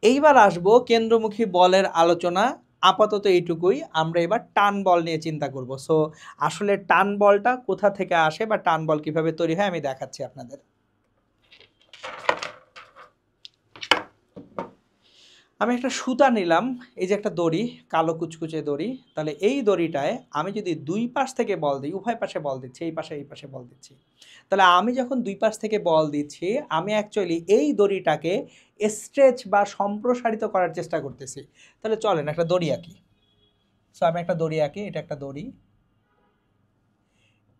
এইবার আসবো কেন্দ্রমুখী বলের আলোচনা। আপাতত এইটুকুই। আমরা এবার টান বল নিয়ে চিন্তা করব। সো আসলে টান বলটা কোথা থেকে আসে বা টান বল কিভাবে তৈরি হয় আমি দেখাচ্ছি আপনাদের। আমি একটা সুতা নিলাম, এই যে একটা দড়ি, কালো কুচকুচে দড়ি। তাহলে এই দড়িটায় আমি যদি দুই পাশ থেকে বল দিই, উভয় পাশে বল দিচ্ছি, এই পাশে এই পাশে বল দিচ্ছি। তাহলে আমি যখন দুই পাশ থেকে বল দিচ্ছি, আমি অ্যাকচুয়ালি এই দড়িটাকে স্ট্রেচ বা সম্প্রসারিত করার চেষ্টা করতেছি। তাহলে চলেন একটা দড়ি আঁকি। সো আমি একটা দড়ি আঁকি, এটা একটা দড়ি।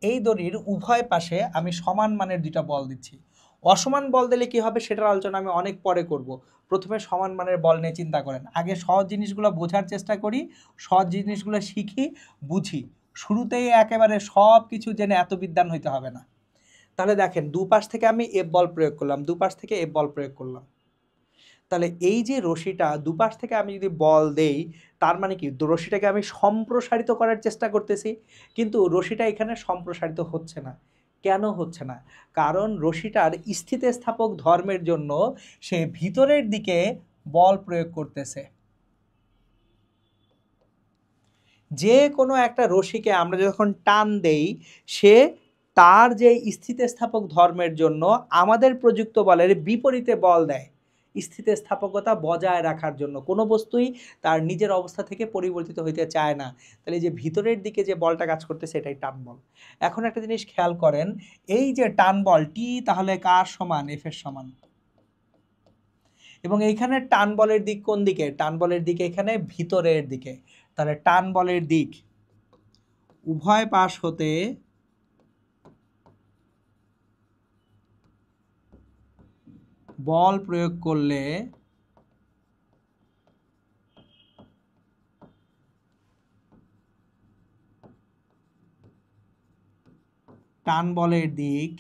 এই দড়ির উভয় পাশে আমি সমান মানের দুইটা বল দিচ্ছি। অসমান বল দিলে কি হবে সেটার আলোচনা আমি অনেক পরে করব। প্রথমে সমান মানের বল নিয়ে চিন্তা করেন। আগে সহজ জিনিসগুলো বোঝার চেষ্টা করি, সহজ জিনিসগুলো শিখি, বুঝি। শুরুতেই একেবারে সব কিছু জেনে এত বিদ্বান হইতে হবে না। তাহলে দেখেন দুপাশ থেকে আমি এফ বল প্রয়োগ করলাম, দুপাশ থেকে এফ বল প্রয়োগ করলাম। তাহলে এই যে রশিটা দুপাশ থেকে আমি যদি বল দেই, তার মানে কি রশিটাকে আমি সম্প্রসারিত করার চেষ্টা করতেছি, কিন্তু রশিটা এখানে সম্প্রসারিত হচ্ছে না। কেন হচ্ছে না? কারণ রশিটার স্থিতিস্থাপক ধর্মের জন্য সে ভিতরের দিকে বল প্রয়োগ করতেছে। যে কোনো একটা রশিকে আমরা যখন টান দেই, সে তার যে স্থিতিস্থাপক ধর্মের জন্য আমাদের প্রযুক্ত বলের বিপরীতে বল দেয়, স্থিতিস্থাপকতা বজায় রাখার জন্য। কোনো বস্তুই তার নিজের অবস্থা থেকে পরিবর্তিত হইতে চায় না। তাহলে যে ভিতরের দিকে যে বলটা কাজ করতেছে এটাই টান বল। এখন একটা জিনিস খেয়াল করেন, এই যে টান বল টি তাহলে কার সমান? এফ এর সমান। এবং এইখানে টান বলের দিক কোন দিকে? টান বলের দিকে এখানে ভিতরের দিকে। তাহলে টান বলের দিক উভয় পাশ হতে বল প্রয়োগ করলে টান বলের দিক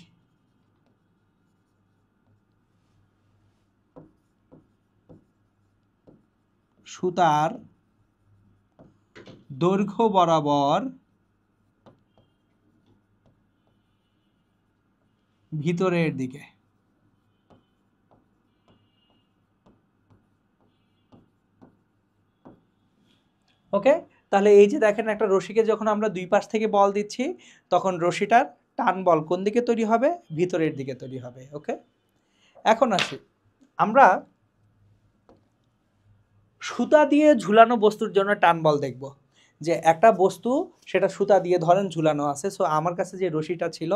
সুতার দৈর্ঘ্য বরাবর ভিতরের দিকে। ওকে, তাহলে এই যে দেখেন একটা রশিকে যখন আমরা দুই পাশ থেকে বল দিচ্ছি, তখন রশিটার টান বল কোন দিকে তৈরি হবে? ভিতরের দিকে তৈরি হবে। ওকে, এখন আসি আমরা সুতা দিয়ে ঝুলানো বস্তুর জন্য টান বল দেখব। যে একটা বস্তু সেটা সুতা দিয়ে ধরেন ঝুলানো আছে। সো আমার কাছে যে রশিটা ছিল,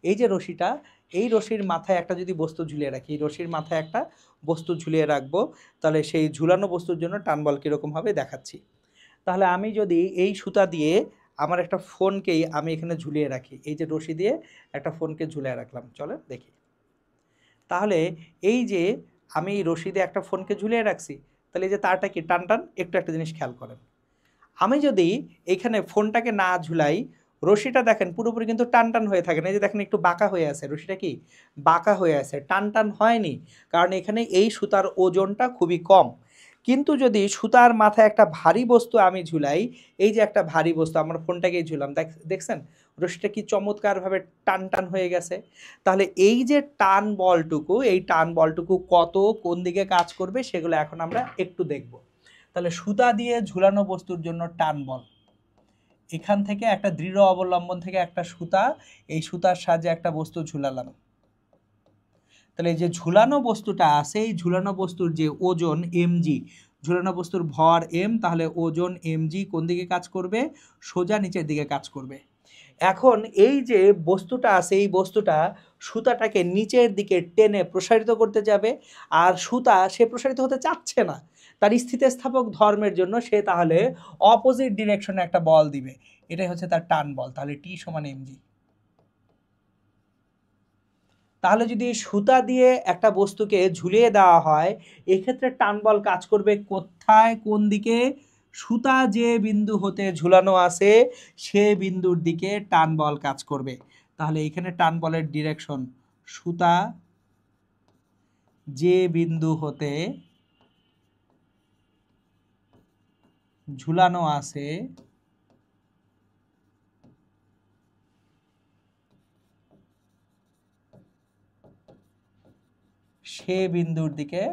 এই যে রশিটা, এই রশির মাথায় একটা যদি বস্তু ঝুলিয়ে রাখি, এই রশির মাথায় একটা বস্তু ঝুলিয়ে রাখবো, তাহলে সেই ঝুলানো বস্তুর জন্য টান বল কীরকম হবে দেখাচ্ছি। তাহলে আমি যদি এই সুতা দিয়ে আমার একটা ফোনকেই আমি এখানে ঝুলিয়ে রাখি, এই যে রশি দিয়ে একটা ফোনকে ঝুলিয়ে রাখলাম, চলে দেখি। তাহলে এই যে আমি এই রশি দিয়ে একটা ফোনকে ঝুলিয়ে রাখছি, তাহলে এই যে তারটা কি টান টান, একটু একটা জিনিস খেয়াল করেন। আমি যদি এখানে ফোনটাকে না ঝুলাই, রশিটা দেখেন পুরোপুরি কিন্তু টান টান হয়ে থাকে না। এই যে দেখেন একটু বাঁকা হয়ে আছে, রশিটা কি বাঁকা হয়ে আছে, টান টান হয়নি। কারণ এখানে এই সুতার ওজনটা খুবই কম। কিন্তু যদি সুতার মাথায় একটা ভারী বস্তু আমি ঝুলাই, এই যে একটা ভারী বস্তু আমার ফোনটাকেই ঝুলাম, দেখছেন রশিটা কি চমৎকারভাবে টান টান হয়ে গেছে। তাহলে এই যে টান বলটুকু, এই টান বলটুকু কত কোন দিকে কাজ করবে সেগুলো এখন আমরা একটু দেখব। তাহলে সুতা দিয়ে ঝুলানো বস্তুর জন্য টান বল, এখান থেকে একটা দৃঢ় অবলম্বন থেকে একটা সুতা, এই সুতার সাহায্যে একটা বস্তু ঝুলালাম। তাহলে এই যে ঝুলানো বস্তুটা আছে, এই ঝুলানো বস্তুর যে ওজন mg, ঝুলানো বস্তুর ভর m, তাহলে ওজন mg কোন দিকে কাজ করবে? সোজা নিচের দিকে কাজ করবে। এখন এই যে বস্তুটা আছে, এই বস্তুটা সুতাটাকে নিচের দিকে টেনে প্রসারিত করতে যাবে, আর সুতা সে প্রসারিত হতে চাচ্ছে না। তার স্থিতিস্থাপক ধর্মের জন্য সে তাহলে অপোজিট ডিরেকশনে একটা বল দিবে। এটাই হচ্ছে তার টান বল। তাহলে টি সমান mg। তাহলে যদি সুতা দিয়ে একটা বস্তুকে ঝুলিয়ে দেওয়া হয়, এক্ষেত্রে টান বল কাজ করবে কোথায়, কোন দিকে? সুতা যে বিন্দু হতে ঝুলানো আছে সে বিন্দুর দিকে টান বল কাজ করবে। তাহলে এখানে টান বলের ডিরেকশন, সুতা যে বিন্দু হতে ঝুলানো আছে সে বিন্দুর দিকে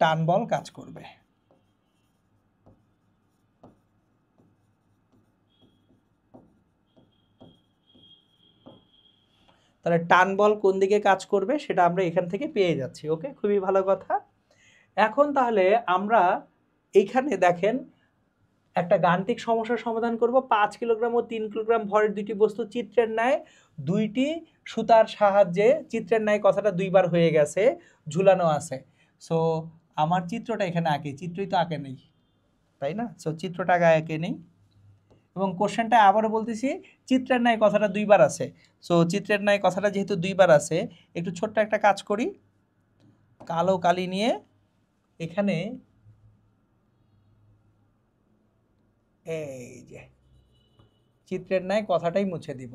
টান বল কাজ করবে। তাহলে টান বল কোন দিকে কাজ করবে সেটা আমরা এখান থেকে পেয়ে যাচ্ছি। ওকে, খুবই ভালো কথা। এখন তাহলে আমরা এইখানে দেখেন একটা গাণিতিক সমস্যার সমাধান করব। 5 কিলোগ্রাম ও 3 কিলোগ্রাম ভরের দুইটি বস্তু চিত্রের ন্যায় দুইটি সুতার সাহায্যে, চিত্রের ন্যায় কথাটা দুইবার হয়ে গেছে, ঝুলানো আছে। সো আমার চিত্রটা এখানে আঁকি, চিত্রই তো আঁকে নেই, তাই না? সো চিত্রটা আঁকে নেই, এবং কোশ্চেনটা আবারও বলতেছি চিত্রের ন্যায় কথাটা দুইবার আছে। সো চিত্রের ন্যায় কথাটা যেহেতু দুইবার আছে, একটু ছোট্ট একটা কাজ করি, কালো কালি নিয়ে এখানে এই যে চিত্রের ন্যায় কথাটাই মুছে দিব।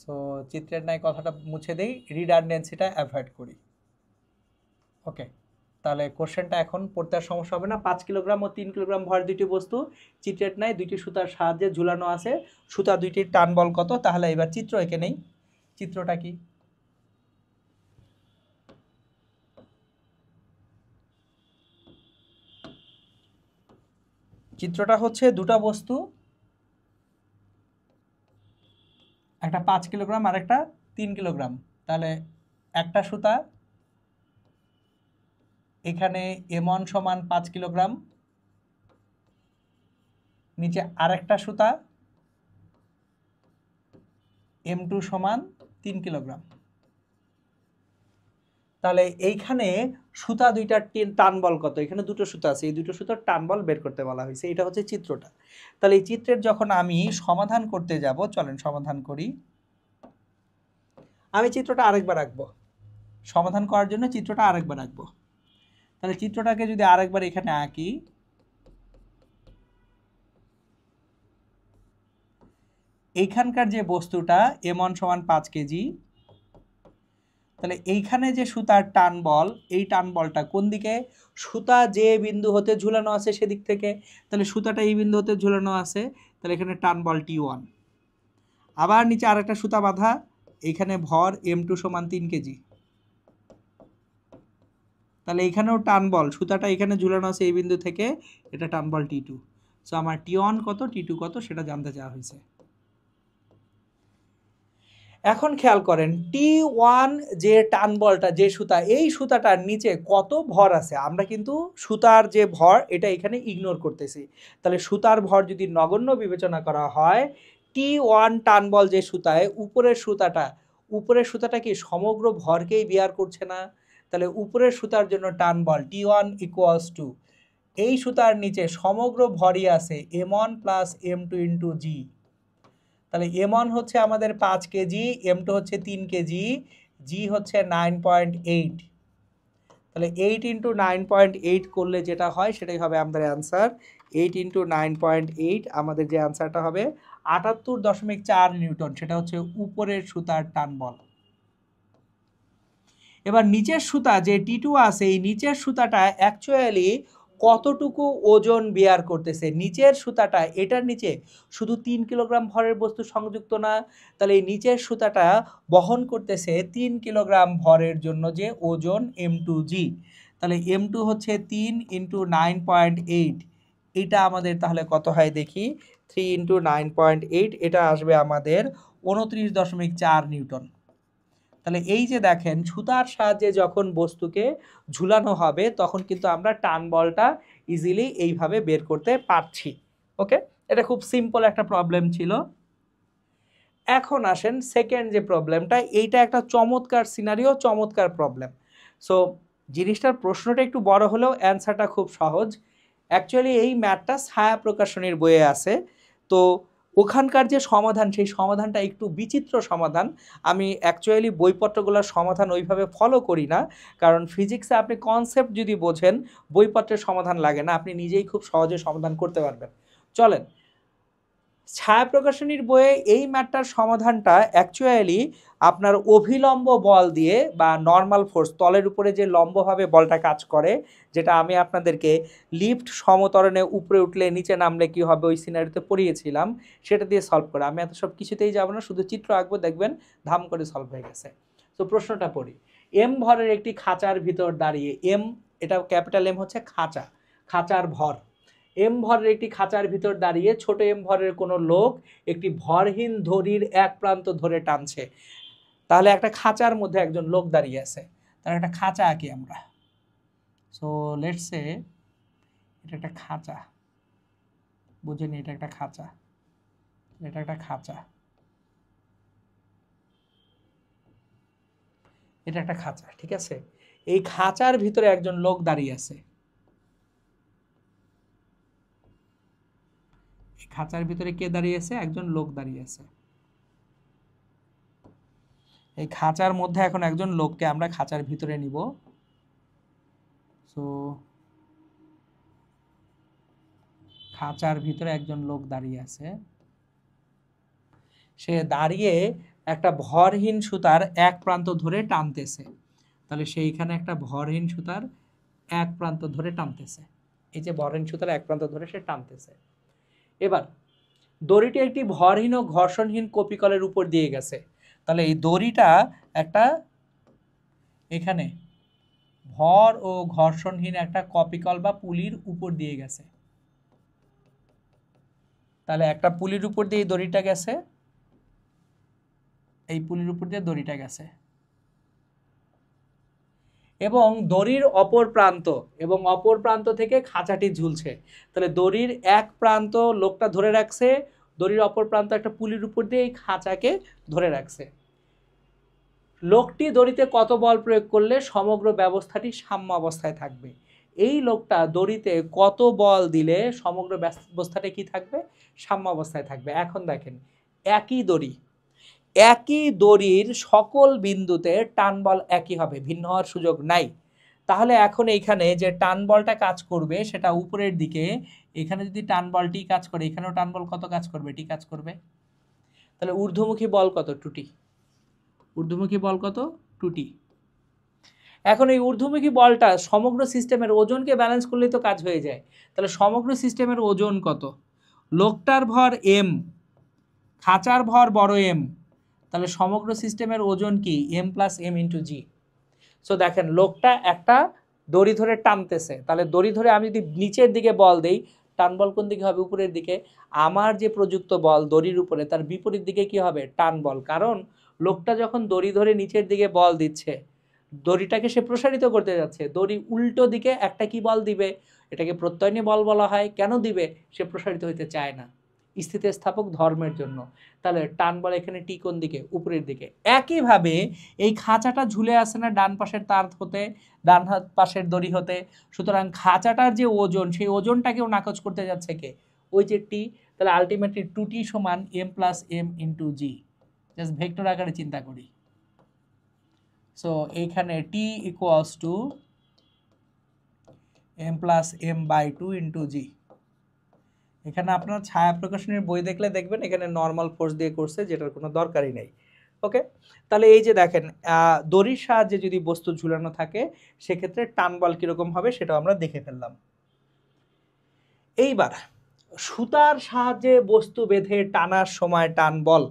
সো চিত্রের ন্যায় কথাটা মুছে দেই, রিডান্ডেন্সিটা অ্যাভয়েড করি। ওকে, তাহলে কোশ্চেনটা এখন পড়তে আর সমস্যা হবে না। 5 কিলোগ্রাম ও 3 কিলোগ্রাম ভরের দুইটি বস্তু চিত্রের ন্যায় দুইটি সুতার সাহায্যে ঝুলানো আছে, সুতা দুইটির টান বল কত? তাহলে এবার চিত্র এঁকে নেই। চিত্রটা কি? চিত্রটা হচ্ছে দুটো বস্তু, একটা 5 কিলোগ্রাম আর একটা 3 কিলোগ্রাম। তাহলে একটা সুতা এখানে M1 সমান 5 কিলোগ্রাম, নিচে আরেকটা সুতা M2 সমান 3 কিলোগ্রাম। তাহলে এইখানে সুতা দুইটার টান বল কত? এখানে দুটো সুতা আছে, এই দুটো সুতার টান বল বের করতে বলা হয়েছে। এটা হচ্ছে চিত্রটা। তাহলে এই চিত্রের যখন আমি সমাধান করতে যাব, চলেন সমাধান করি। আমি চিত্রটা আরেকবার আঁকবো, সমাধান করার জন্য চিত্রটা আরেকবার আঁকবো। তাহলে চিত্রটাকে যদি আরেকবার এখানে আঁকি, এইখানকার যে বস্তুটা M1 সমান 5 কেজি, তাহলে এইখানে যে সুতার টান বল, এই টান বলটা কোন দিকে? সুতা যে বিন্দু হতে ঝুলানো আছে সেদিক থেকে। তাহলে সুতাটা এই বিন্দু হতে ঝুলানো আছে, তাহলে এখানে টান বল T1। আবার নিচে আরেকটা সুতা বাঁধা, এইখানে ভর M2 সমান 3 কেজি। তাহলে এইখানেও টান বল, সুতাটা এখানে ঝুলানো আছে এই বিন্দু থেকে, এটা টান বল T2। সো আমার T1 কত, T2 কত সেটা জানতে চাওয়া হয়েছে। এখন খেয়াল করেন T1 যে টান বলটা, যে সুতা, এই সুতাটার নিচে কত ভর আছে? আমরা কিন্তু সুতার যে ভর এটা এখানে ইগনোর করতেছি। তাহলে সুতার ভর যদি নগণ্য বিবেচনা করা হয়, T1 টান বল যে সুতায়, উপরের সুতাটা কি সমগ্র ভরকেই বিয়ার করছে না? তাহলে উপরের সুতার জন্য টান বল T1 ইকুয়ালস টু, এই সুতার নিচে সমগ্র ভরই আছে M1 plus M2 into G। তাহলে M1 হচ্ছে আমাদের 5 কেজি, M2 হচ্ছে 3 কেজি, G হচ্ছে 9.8। তাহলে 8 ইন্টু 9.8 করলে যেটা হয় সেটাই হবে আমাদের অ্যান্সার। 8 ইন্টু 9.8 আমাদের যে অ্যান্সারটা হবে 78.4 নিউটন, সেটা হচ্ছে উপরের সুতার টান বল। এবার নিচের সুতা যে T2 আছে, এই নিচের সুতাটা অ্যাকচুয়ালি কতটুকু ওজন বিয়ার করতেছে? নিচের সুতাটা, এটার নিচে শুধু 3 কিলোগ্রাম ভরের বস্তু সংযুক্ত না, তাহলে এই নিচের সুতাটা বহন করতেছে 3 কিলোগ্রাম ভরের জন্য যে ওজন M2G। তাহলে M2 হচ্ছে 3 ইন্টু 9.8, এটা আমাদের তাহলে কত হয় দেখি, 3 ইন্টু 9.8, এটা আসবে আমাদের 29.4 নিউটন। তাহলে এই যে দেখেন সুতার সাহায্যে যখন বস্তুকে ঝুলানো হবে তখন কিন্তু আমরা টান বলটা ইজিলি এইভাবে বের করতে পারছি। ওকে, এটা খুব সিম্পল একটা প্রবলেম ছিল। এখন আসেন সেকেন্ড যে প্রবলেমটা, এইটা একটা চমৎকার সিনারিও, চমৎকার প্রবলেম। সো জিনিসটার প্রশ্নটা একটু বড় হলেও অ্যান্সারটা খুব সহজ। অ্যাকচুয়ালি এই ম্যাথটা ছায়া প্রকাশনীর বইয়ে আছে, তো ওখানকার যে সমাধান, সেই সমাধানটা একটু বিচিত্র সমাধান। আমি অ্যাকচুয়ালি বইপত্রগুলোর সমাধান ওইভাবে ফলো করি না, কারণ ফিজিক্সে আপনি কনসেপ্ট যদি বোঝেন, বইপত্রের সমাধান লাগে না, আপনি নিজেই খুব সহজে সমাধান করতে পারবেন। চলেন ছায়া প্রকাশনীর বইয়ে এই ম্যাথটার সমাধানটা অ্যাকচুয়ালি আপনার অভিলম্ব বল দিয়ে বা নর্মাল ফোর্স, তলের উপরে যে লম্বভাবে বলটা কাজ করে, যেটা আমি আপনাদেরকে লিফট সমতরণে উপরে উঠলে নিচে নামলে কি হবে ওই সিনারিতে পড়িয়েছিলাম, সেটা দিয়ে সলভ করে। আমি এত সব কিছুতেই যাব না, শুধু চিত্র আঁকবো, দেখবেন ধাম করে সলভ হয়ে গেছে। তো প্রশ্নটা পড়ি। এম ভরের একটি খাঁচার ভিতর দাঁড়িয়ে, এম এটা ক্যাপিটাল এম হচ্ছে খাঁচা, খাঁচার ভর। এম ভরের একটি খাঁচার ভিতর দাঁড়িয়ে ছোট এম ভরের কোনো লোক একটি ভরহীন দড়ির এক প্রান্ত ধরে টানছে। তাহলে একটা খাঁচার মধ্যে একজন লোক দাঁড়িয়ে আছে, তাহলে একটা খাঁচা আঁকি আমরা। সো লেটস সে এটা একটা খাঁচা, বুঝেনি, এটা একটা খাঁচা, এটা একটা খাঁচা, এটা একটা খাঁচা, ঠিক আছে। এই খাঁচার ভিতরে একজন লোক দাঁড়িয়ে আছে, খাঁচার ভিতরে কে দাঁড়িয়ে আছে? একজন লোক দাঁড়িয়ে আছে। এই খাঁচার মধ্যে এখন একজন লোককে আমরা খাঁচার ভিতরে নিব। সো খাঁচার ভিতরে একজন লোক দাঁড়িয়ে আছে, সে দাঁড়িয়ে একটা ভরহীন সুতার এক প্রান্ত ধরে টানতেছে। তাহলে সেইখানে একটা ভরহীন সুতার এক প্রান্ত ধরে টানতেছে, এই যে ভরহীন সুতার এক প্রান্ত ধরে সে টানতেছে। এবার দড়িটি একটি ভরহীন ও ঘর্ষণহীন কপিকলের উপর দিয়ে গেছে। তাহলে এই দড়িটা একটা এখানে ভর ও ঘর্ষণহীন একটা কপিকল বা পুলির উপর দিয়ে গেছে। তাহলে একটা পুলির উপর দিয়ে এই দড়িটা গেছে, এই পুলির উপর দিয়ে দড়িটা গেছে, এবং দড়ির অপর প্রান্ত থেকে খাঁচাটি ঝুলছে। তাহলে দড়ির এক প্রান্ত লোকটা ধরে রাখছে, দড়ির অপর প্রান্ত একটা পুলির উপর দিয়ে এই খাঁচাকে ধরে রাখছে। লোকটি দড়িতে কত বল প্রয়োগ করলে সমগ্র ব্যবস্থাটি সাম্য অবস্থায় থাকবে? এই লোকটা দড়িতে কত বল দিলে সমগ্র ব্যবস্থাটা কি থাকবে? সাম্য অবস্থায় থাকবে। এখন দেখেন, একই দড়ির সকল বিন্দুতে টান বল একই হবে, ভিন্ন হওয়ার সুযোগ নাই। তাহলে এখন এইখানে যে টান বলটা কাজ করবে সেটা উপরের দিকে, এখানে যদি টান বল টি কাজ করে, এখানেও টান বল কত কাজ করবে? টি কাজ করবে। তাহলে ঊর্ধ্বমুখী বল কত? টুটি। ঊর্ধ্বমুখী বল কত? টুটি। এখন এই ঊর্ধ্বমুখী বলটা সমগ্র সিস্টেমের ওজনকে ব্যালেন্স করলেই তো কাজ হয়ে যায়। তাহলে সমগ্র সিস্টেমের ওজন কত? লোকটার ভর এম, খাঁচার ভর বড় এম, তাহলে সমগ্র সিস্টেমের ওজন কি? এম প্লাস এম ইন্টু জি। সো দেখেন, লোকটা একটা দড়ি ধরে টানতেছে, তাহলে দড়ি ধরে আমি যদি নিচের দিকে বল দেই, টান বল কোন দিকে হবে? উপরের দিকে। আমার যে প্রযুক্ত বল দড়ির উপরে, তার বিপরীত দিকে কি হবে? টান বল। কারণ লোকটা যখন দড়ি ধরে নিচের দিকে বল দিচ্ছে, দড়িটাকে সে প্রসারিত করতে যাচ্ছে, দড়ি উল্টো দিকে একটা কি বল দিবে? এটাকে প্রত্যয়নী বল বলা হয়। কেন দিবে? সে প্রসারিত হইতে চায় না, স্থিতিস্থাপক ধর্মের জন্য। তাহলে টান বল এখানে টি কোন দিকে? উপরের দিকে। একইভাবে এই খাঁচাটা ঝুলে আসে না ডান পাশের তার হতে, ডান হাত পাশের দড়ি হতে, সুতরাং খাঁচাটার যে ওজন, সেই ওজনটাকেও নাকচ করতে যাচ্ছে কে? ওই যে টি। তাহলে আলটিমেটলি 2t সমান m plus m into g. Just vector আকারে চিন্তা করি। সো এইখানে t equals to m plus m by 2 into g. এখানে আপনার ছায়া প্রকাশনের বই দেখলে দেখবেন এখানে নর্মাল ফোর্স দিয়ে করছে, যেটার কোনো দরকারই নেই। ওকে, তাহলে এই যে দেখেন, দড়ির সাহায্যে যদি বস্তু ঝুলানো থাকে সেক্ষেত্রে টান বল কীরকম হবে সেটাও আমরা দেখে ফেললাম। এইবার সুতার সাহায্যে বস্তু বেঁধে টানার সময় টান বল,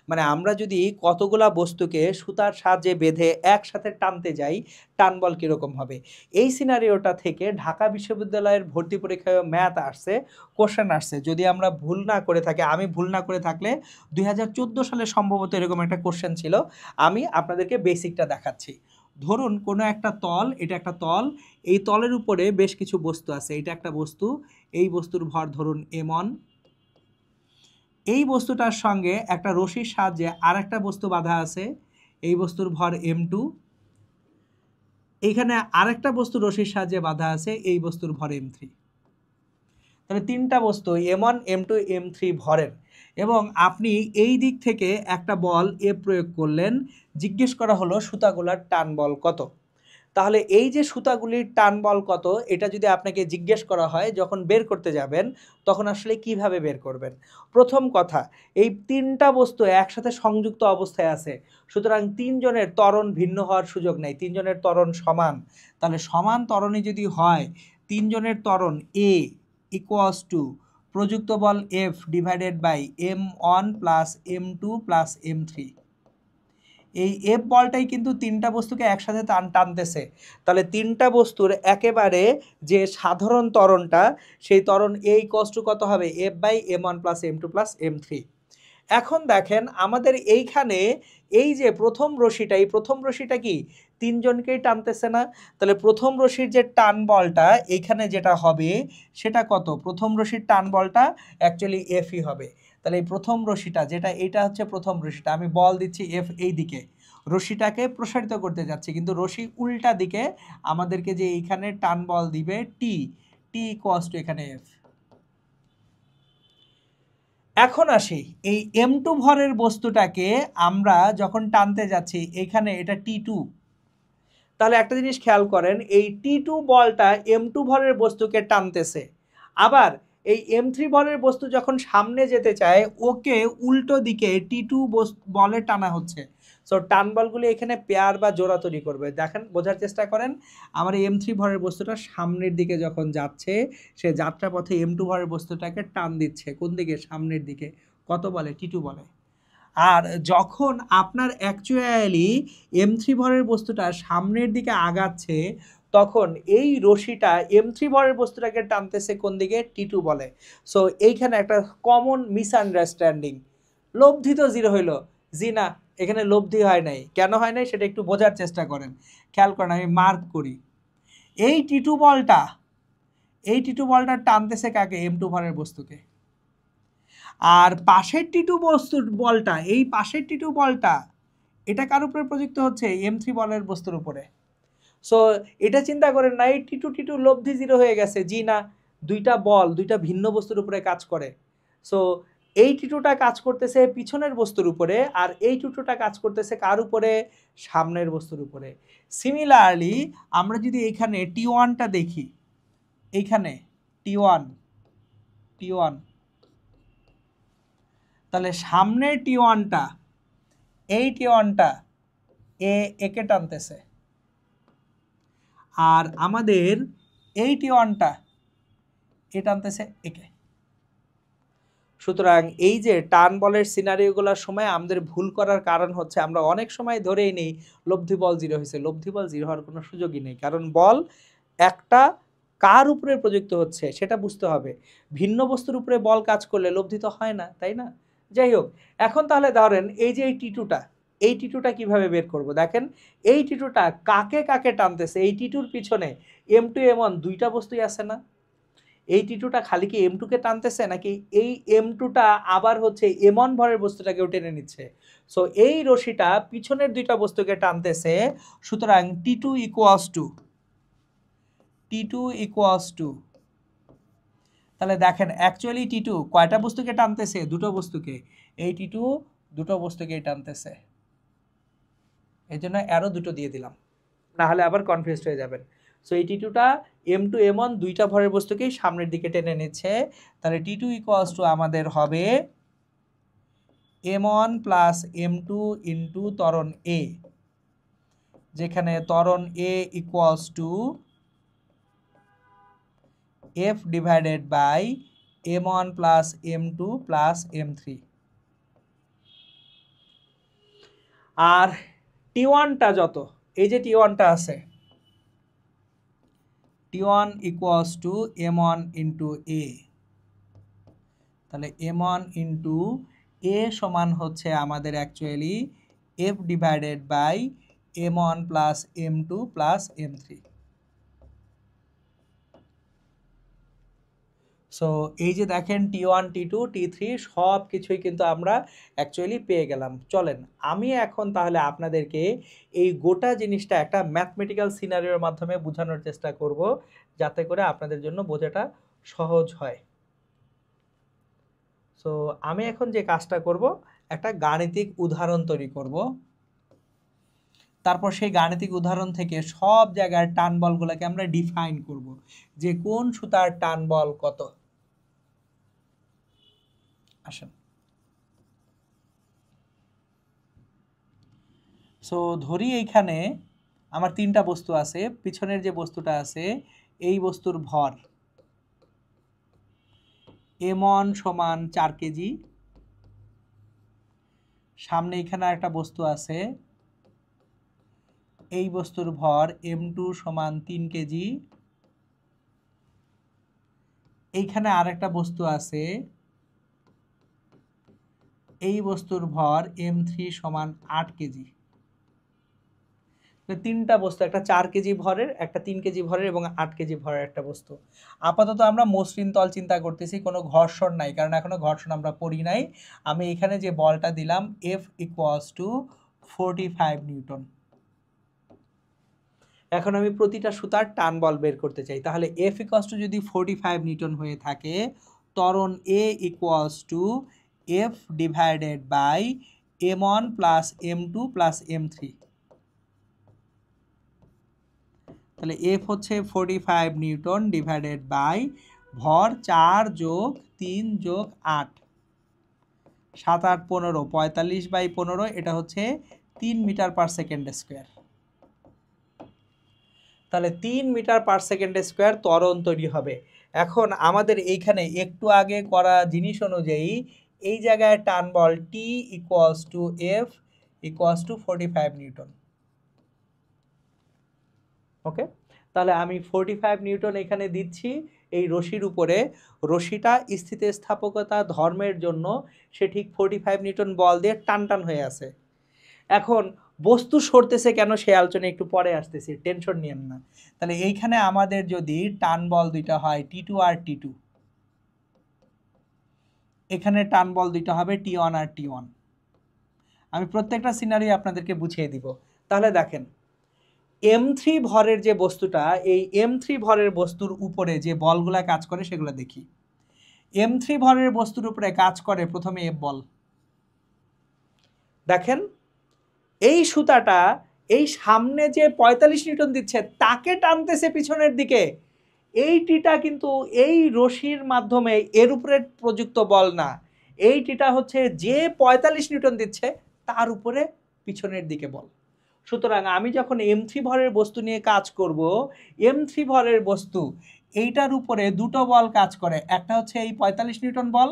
মানে আমরা যদি কতগুলা বস্তুকে সুতার সাহায্যে বেঁধে একসাথে টানতে যাই, টান বল কীরকম হবে? এই সিনারিওটা থেকে ঢাকা বিশ্ববিদ্যালয়ের ভর্তি পরীক্ষায় ম্যাথ আসছে, কোশ্চেন আসছে। যদি আমরা ভুল না করে থাকি, আমি ভুল না করে থাকলে 2014 সালে সম্ভবত এরকম একটা কোশ্চেন ছিল। আমি আপনাদেরকে বেসিকটা দেখাচ্ছি। ধরুন কোনো একটা তল, এটা একটা তল, এই তলের উপরে বেশ কিছু বস্তু আছে, এটা একটা বস্তু, এই বস্তুর ভর ধরুন m1, এই বস্তুটার সঙ্গে একটা রশির সাহায্যে আর একটা বস্তু বাঁধা আছে, এই বস্তুর ভর m2, এইখানে আরেকটা বস্তু রশির সাহায্যে বাঁধা আছে, এই বস্তুর ভর m3। তাহলে তিনটা বস্তু m1 m2 m3 ভরের, এবং আপনি এই দিক থেকে একটা বল এ প্রয়োগ করলেন, জিজ্ঞেস করা হলো সুতাগুলার টান বল কত। তাহলে এই যে সুতাগুলির টান বল কত এটা যদি আপনাকে জিজ্ঞেস করা হয় যখন বের করতে যাবেন তখন আসলে কিভাবে বের করবেন? প্রথম কথা, এই তিনটা বস্তু একসাথে সংযুক্ত অবস্থায় আছে, সুতরাং তিনজনের ত্বরণ ভিন্ন হওয়ার সুযোগ নেই, তিনজনের ত্বরণ সমান। তাহলে সমান ত্বরণই যদি হয়, তিনজনের ত্বরণ এ ইকুয়ালস টু প্রযুক্ত বল f divided by m1 plus m2 plus m3। এই এফ বলটাই কিন্তু তিনটা বস্তুকে একসাথে টানতেছে। তাহলে তিনটা বস্তুর একেবারে যে সাধারণ ত্বরণটা, সেই ত্বরণ এ ইকুয়ালস টু কত হবে? F by m1 plus m2 plus m3। এখন দেখেন আমাদের এইখানে এই যে প্রথম রশিটা, এই প্রথম রশিটা কি তিনজনকেই টানতেছে না? তাহলে প্রথম রশির যে টান বলটা এইখানে যেটা হবে সেটা কত? প্রথম রশির টান বলটা অ্যাকচুয়ালি এফই হবে। তাহলে এই প্রথম রশিটা যেটা, এটা হচ্ছে প্রথম রশিটা, আমি বল দিচ্ছি এফ এই দিকে, রশিটাকে প্রসারিত করতে যাচ্ছি, কিন্তু রশি উল্টা দিকে আমাদেরকে যে এইখানে টান বল দিবে টি, টি ইকুয়ালস টু এখানে এফ। এখন আসি এই m2 ভরের বস্তুটাকে আমরা যখন টানতে যাচ্ছি এখানে এটা t2, তাহলে একটা জিনিস খেয়াল করেন, এই t2 বলটা m2 ভরের বস্তুকে টানতেছে, আবার এই m3 ভরের বস্তু যখন সামনে যেতে চায় ওকে উল্টো দিকে t2 বলে টানা হচ্ছে। সো টান বলগুলি এখানে পেয়ার বা জোড়া তৈরি করবে। দেখেন, বোঝার চেষ্টা করেন, আমার m3 ভরের বস্তুটা সামনের দিকে যখন যাচ্ছে সে যাত্রাপথে m2 ভরের বস্তুটাকে টান দিচ্ছে কোন দিকে? সামনের দিকে। কত বলে? t2 বলে। আর যখন আপনার অ্যাকচুয়ালি m3 ভরের বস্তুটা সামনের দিকে আগাচ্ছে তখন এই রশিটা m3 ভরের বস্তুটাকে টানতেছে কোন দিকে? t2 বলে। সো এইখানে একটা কমন মিসআন্ডারস্ট্যান্ডিং। লব্ধি তো জিরো হইল, জি না, এখানে লব্ধি হয় নাই। কেন হয় নাই সেটা একটু বোঝার চেষ্টা করেন, খেয়াল করেন, আমি মার্ক করি। এই টি2 বলটা, এই টি2 বলটা টানতেছে কাকে? m2 ভরের বস্তুকে। আর পাশের টি2 বস্তুর বলটা, এই পাশের টি2 বলটা এটা কার উপরে প্রযুক্ত হচ্ছে? m3 বলের বস্তুর উপরে। সো এটা চিন্তা করেন না এই টি2 লব্ধি জিরো হয়ে গেছে, জি না, দুইটা বল দুইটা ভিন্ন বস্তুর উপরে কাজ করে। সো এই টি2টা কাজ করতেছে পিছনের বস্তুর উপরে, আর এই টি2টা কাজ করতেছে কার উপরে? সামনের বস্তুর উপরে। সিমিলারলি আমরা যদি এখানে টি1টা দেখি, এইখানে টি1, টি1, তাহলে সামনের টি1টা, এই টি1টা একে টানতেছে, আর আমাদের এই টি1টা এ টানতেছে একে। সুতরাং এই যে টান বলের সিনারিওগুলোর সময় আমাদের ভুল করার কারণ হচ্ছে আমরা অনেক সময় ধরেই নেই লব্ধি বল জিরো হয়েছে। লব্ধি বল জিরো হওয়ার কোনো সুযোগই নেই, কারণ বল একটা কার উপরে প্রযুক্ত হচ্ছে সেটা বুঝতে হবে। ভিন্ন বস্তুর উপরে বল কাজ করলে লব্ধি তো হয় না, তাই না? যাই হোক, এখন তাহলে ধরেন এই যে এই টি2টা, এই টি2টা কিভাবে বের করব? দেখেন, এই টি2টা কাকে কাকে টানতেছে? এই টি2র পিছনে m2 m1 দুইটা বস্তুই আছে না? এই টি2টা খালি কি m2কে টানতেছে, নাকি এই m2টা আবার হচ্ছে m1 ভরের বস্তুটাকেও টেনে নিচ্ছে? সো এই রশিটা পিছনের দুইটা বস্তুকে টানতেছে, সুতরাং টি2 ইকুয়ালস টু, টি2 ইকুয়ালস টু, তাহলে দেখেন অ্যাকচুয়ালি টি2 কয়টা বস্তুকে টানতেছে? দুটো বস্তুকে। এই টি2 দুটো বস্তুকেই টানতেছে, এই জন্য অ্যারো দুটো দিয়ে দিলাম, না হলে আবার কনফিউজড হয়ে যাবেন। সো এই টি2টা m2 m1 দুইটা ভরের বস্তুকেই সামনের দিকে টেনে নিচ্ছে। তাহলে টি2 ইকুয়ালস টু আমাদের হবে m1 প্লাস m2 ইন্টু ত্বরণ এ, যেখানে ত্বরণ a equals to f divided by m1 plus m2 plus m3। আর টি1টা যত, এই যে টি1টা আছে, t one equals to m1 into a, তাহলে m1 ইন্টু এ সমান হচ্ছে আমাদের actually f divided by m1 plus m2 plus m3। So এই যে দেখেন টি1 টি2 টি3 সব কিছুই কিন্তু আমরা অ্যাকচুয়ালি পেয়ে গেলাম। চলেন আমি এখন তাহলে আপনাদেরকে এই গোটা জিনিসটা একটা ম্যাথমেটিক্যাল সিনারিওর মাধ্যমে বোঝানোর চেষ্টা করব, যাতে করে আপনাদের জন্য বোঝাটা সহজ হয়। সো আমি এখন যে কাজটা করব, একটা গাণিতিক উদাহরণ তৈরি করব। তারপর সেই গাণিতিক উদাহরণ থেকে সব জায়গায় টান বলগুলোকে আমরা ডিফাইন করব যে কোন সুতার টান বল কত। আসেন, সো ধরি এইখানে আমার তিনটা বস্তু আছে। পিছনের যে বস্তুটা আছে এই বস্তুর ভর m1 সমান 4 কেজি, সামনে এখানে একটা বস্তু আছে, এই বস্তুর ভর m2 সমান 3 কেজি, এইখানে আরেকটা বস্তু আছে, এই বস্তুর ভর m3 সমান 8 কেজি। তিনটা বস্তু, একটা 4 কেজি ভরের, একটা 3 কেজি ভরের এবং 8 কেজি ভরের একটা বস্তু। আপাতত আমরা মসৃণ তল চিন্তা করতেছি, কোনো ঘর্ষণ নাই, কারণ এখনো ঘর্ষণ আমরা পড়ি নাই। আমি এখানে যে বলটা দিলাম F = 45 নিউটন। এখন আমি প্রতিটা সুতার টান বল বের করতে চাই, তাহলে F = যদি 45 নিউটন হয়ে থাকে, ত্বরণ A = F divided by m1 plus m2 plus m3। তাহলে F হচ্ছে 45 নিউটন ডিভাইডেড বাই ভর 4 যোগ 3 যোগ 8, 7 8 15, 45/15, এটা হচ্ছে 3 মিটার পার সেকেন্ড স্কোয়ার। তাহলে 3 মিটার পার সেকেন্ড স্কোয়ার ত্বরণ তৈরি হবে। এখন আমাদের এইখানে একটু আগে করা জিনিস অনুযায়ী এই জায়গায় টান বল T = F = 45 নিউটন। ওকে, তাহলে আমি 45 নিউটন এখানে দিচ্ছি এই রশির উপরে। রশিটা স্থিতিস্থাপকতা ধর্মের জন্য সে ঠিক 45 নিউটন বল দিয়ে টান টান হয়ে আছে। এখন বস্তু সরতেছে কেন সে আলোচনা একটু পরে আসতেছি, টেনশন নিয়েন না। তাহলে এইখানে আমাদের যদি টান বল দুইটা হয় T2 আর T2, এখানে টান বল দুইটা হবে T1 আর T1। আমি প্রত্যেকটা সিনারিও আপনাদেরকে বুঝিয়ে দিব। তাহলে দেখেন m3 ভরের যে বস্তুটা, এই m3 ভরের বস্তুর উপরে যে বলগুলা কাজ করে সেগুলো দেখি। m3 ভরের বস্তুর উপরে কাজ করে প্রথমে F বল। দেখেন এই সুতাটা এই সামনে যে 45 নিউটন দিচ্ছে তাকে টানতেছে পিছনের দিকে। এই টিটা কিন্তু এই রশির মাধ্যমে এর উপরে প্রযুক্ত বল না, এই টিটা হচ্ছে যে 45 নিউটন দিচ্ছে তার উপরে পিছনের দিকে বল। সুতরাং আমি যখন m3 ভরের বস্তু নিয়ে কাজ করব, m3 ভরের বস্তু এইটার উপরে দুটো বল কাজ করে, একটা হচ্ছে এই 45 নিউটন বল,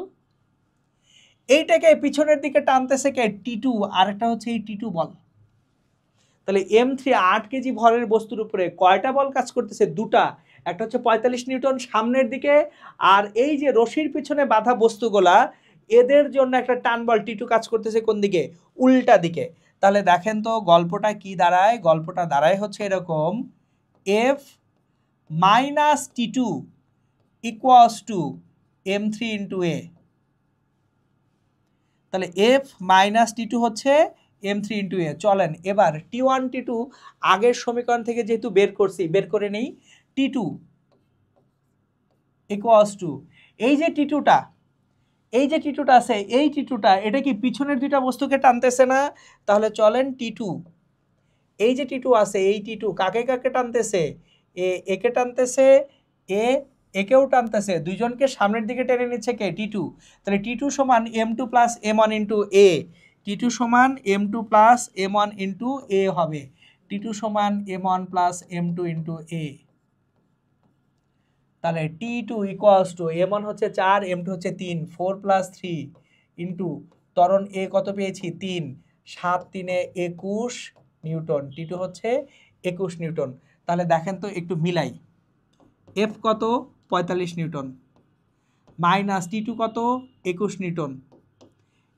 এইটাকে পিছনের দিকে টানতেছে কে T2, আর একটা হচ্ছে এই T2 বল। তাহলে m3 8 কেজি ভরের বস্তুর উপরে কয়টা বল কাজ করতেছে? দুটা, একটা হচ্ছে 45 নিউটন সামনের দিকে, আর এই যে রশির পিছনে বাঁধা বস্তুগুলা এদের জন্য একটা টান বল T2 কাজ করতেছে কোন দিকে? উল্টা দিকে। তাহলে দেখেন তো গল্পটা কি দাঁড়ায়? গল্পটা দাঁড়ায় হচ্ছে এরকম, F minus T2 = m3 × A। তাহলে F মাইনাস T2 হচ্ছে m3 × A। চলেন এবার T1 T2 আগের সমীকরণ থেকে যেহেতু বের করছি, বের করে নেই। T2 = এই যে T2টা, এই যে T2টা আছে, এই T2টা এটা কি পিছনের দুইটা বস্তুকে টানতেছে না? তাহলে চলেন T2, এই যে T2 আছে, এই T2 কাকে কাকে টানতেছে? একে টানতেছে, একেও টানতেছে, দুইজনকে সামনের দিকে টেনে নিচ্ছে কে? T2। তাহলে T2 সমান m2 plus m1 × A, T2 সমান m2 প্লাস m1 × A হবে, T2 সমান m1 প্লাস m2 × A। তাহলে T2 = m1 হচ্ছে 4, m2 হচ্ছে 3, 4 + 3 ইন্টু ত্বরণ A কত পেয়েছি? 3, 7 3 21 নিউটন, T2 হচ্ছে 21 নিউটন। তাহলে দেখেন তো একটু মিলাই, F কত? 45 নিউটন, মাইনাস T2 কত? 21 নিউটন,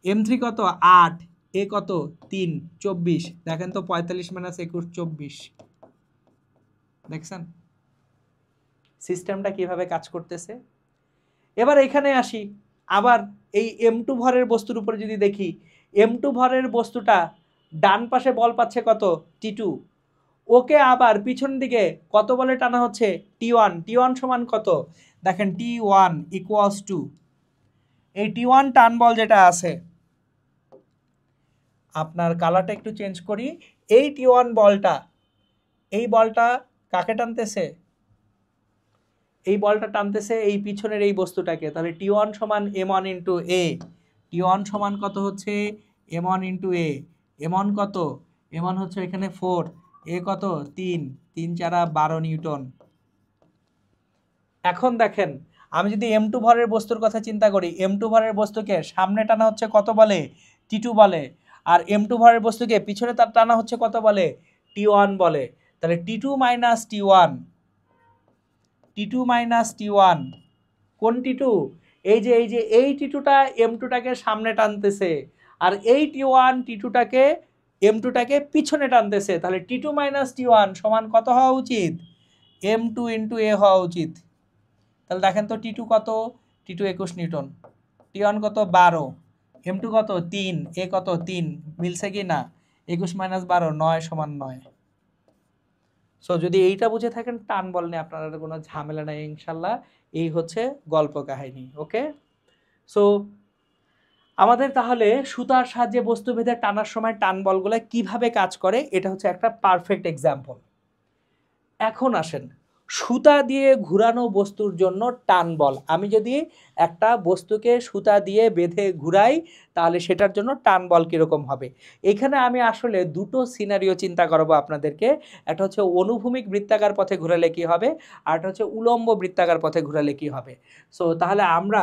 m3 কত? 8, A কত? 3, 24। দেখেন তো 45 - 21 24। দেখছেন সিস্টেমটা কিভাবে কাজ করতেছে? এবার এখানে আসি, আবার এই m2 ভরের বস্তুর উপরে যদি দেখি, m2 ভরের বস্তুটা ডান পাশে বল পাচ্ছে কত? T2, ওকে আবার পিছন দিকে কত বলে টানা হচ্ছে? T1। T1 সমান কত? দেখেন T1 = এই T1 টান বল যেটা আছে, আপনার কালারটা একটু চেঞ্জ করি, এই T1 বলটা, এই বলটা কাকে টানতেছে? এই বলটা টানতেছে এই পিছনের এই বস্তুটাকে। তাহলে T1 সমান m1 ইন্টু এ। T1 সমান কত হচ্ছে? m1 ইন্টু এ। m1 কত? m1 হচ্ছে এখানে 4, এ কত? 3, 3 4 12 নিউটন। এখন দেখেন, আমি যদি m2 ভরের বস্তুর কথা চিন্তা করি, m2 ভরের বস্তুকে সামনে টানা হচ্ছে কত বলে? T2 বলে। আর m2 ভরের বস্তুকে পিছনে তার টানা হচ্ছে কত বলে? T1 বলে। তাহলে T2 minus T1, T2 minus T1, কোন T2? এই T2টা m2টাকে সামনে টানতেছে, আর এই T1 T2টাকে m2টাকে পিছনে টানতেছে। তাহলে T2 মাইনাস T1 সমান কত হওয়া উচিত? m2 ইন্টু এ হওয়া উচিত। তাহলে দেখেন তো T2 কত? T2 21 নিউটন, T1 কত? 12, m2 কত? 3, এ কত? 3, মিলছে কি না? 21 মাইনাস 12 9 সমান 9। সো যদি এইটা বুঝে থাকেন, টান বল নিয়ে আপনার কোনো ঝামেলা নাই ইনশাল্লাহ। এই হচ্ছে গল্প কাহিনী। ওকে, সো আমাদের তাহলে সুতার সাহায্যে বস্তু ভেদে টানার সময় টান বলগুলো কিভাবে কাজ করে, এটা হচ্ছে একটা পারফেক্ট এক্সাম্পল। এখন আসেন, সুতা দিয়ে ঘুরানো বস্তুর জন্য টান বল। আমি যদি একটা বস্তুকে সুতা দিয়ে বেঁধে ঘুরাই, তাহলে সেটার জন্য টান বল কীরকম হবে। এখানে আমি আসলে দুটো সিনারিও চিন্তা করবো আপনাদেরকে। একটা হচ্ছে অনুভূমিক বৃত্তাকার পথে ঘুরালে কী হবে, আর একটা হচ্ছে উলম্ব বৃত্তাকার পথে ঘুরালে কী হবে। সো তাহলে আমরা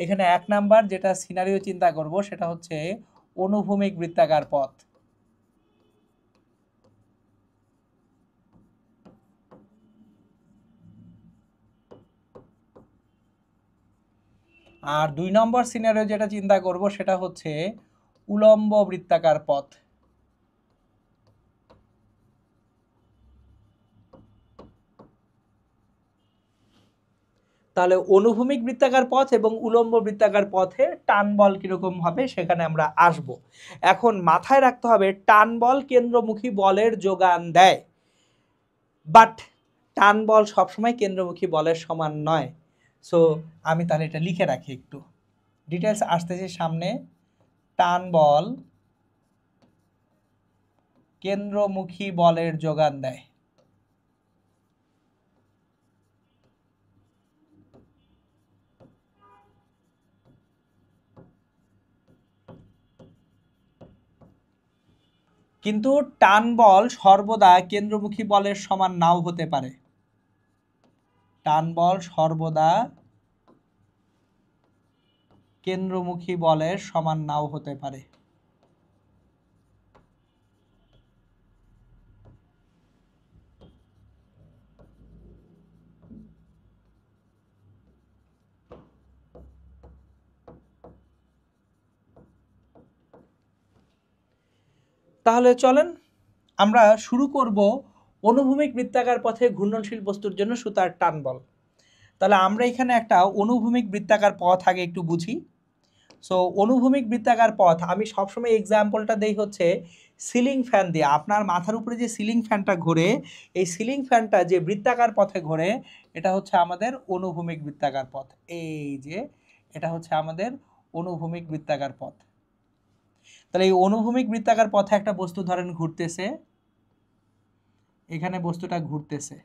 এখানে 1 নাম্বার যেটা সিনারিও চিন্তা করব সেটা হচ্ছে অনুভূমিক বৃত্তাকার পথ। আর 2 নম্বর সিনারিও যেটা চিন্তা করব সেটা হচ্ছে উলম্ব বৃত্তাকার পথ। তাহলে অনুভূমিক বৃত্তাকার পথ এবং উলম্ব বৃত্তাকার পথে টান বল কীরকম হবে সেখানে আমরা আসব। এখন মাথায় রাখতে হবে, টান বল কেন্দ্রমুখী বলের যোগান দেয়, বাট টান বল সবসময় কেন্দ্রমুখী বলের সমান নয়। সো আমি তাহলে এটা লিখে রাখি, একটু ডিটেলস আসতেছে সামনে। টান বল কেন্দ্রমুখী বলের যোগান দেয়। কিন্তু টান বল সর্বদা কেন্দ্রমুখী বলের সমান নাও হতে পারে। টান বল সর্বদা কেন্দ্রমুখী বলের সমান নাও হতে পারে। তাহলে চলেন আমরা শুরু করব অনুভূমিক বৃত্তাকার পথে ঘূর্ণনশীল বস্তুর জন্য সুতার টান বল। তাহলে আমরা এখানে একটা অনুভূমিক বৃত্তাকার পথ আগে একটু বুঝি। সো অনুভূমিক বৃত্তাকার পথ আমি সবসময় এক্সাম্পলটা দেই হচ্ছে সিলিং ফ্যান দিয়ে। আপনার মাথার উপরে যে সিলিং ফ্যানটা ঘোরে, এই সিলিং ফ্যানটা যে বৃত্তাকার পথে ঘোরে, এটা হচ্ছে আমাদের অনুভূমিক বৃত্তাকার পথ। এই যে এটা হচ্ছে আমাদের অনুভূমিক বৃত্তাকার পথ। তাহলে এই অনুভূমিক বৃত্তাকার পথে একটা বস্তু ধরেন ঘুরতেছে, এখানে বস্তুটা ঘুরতেছে,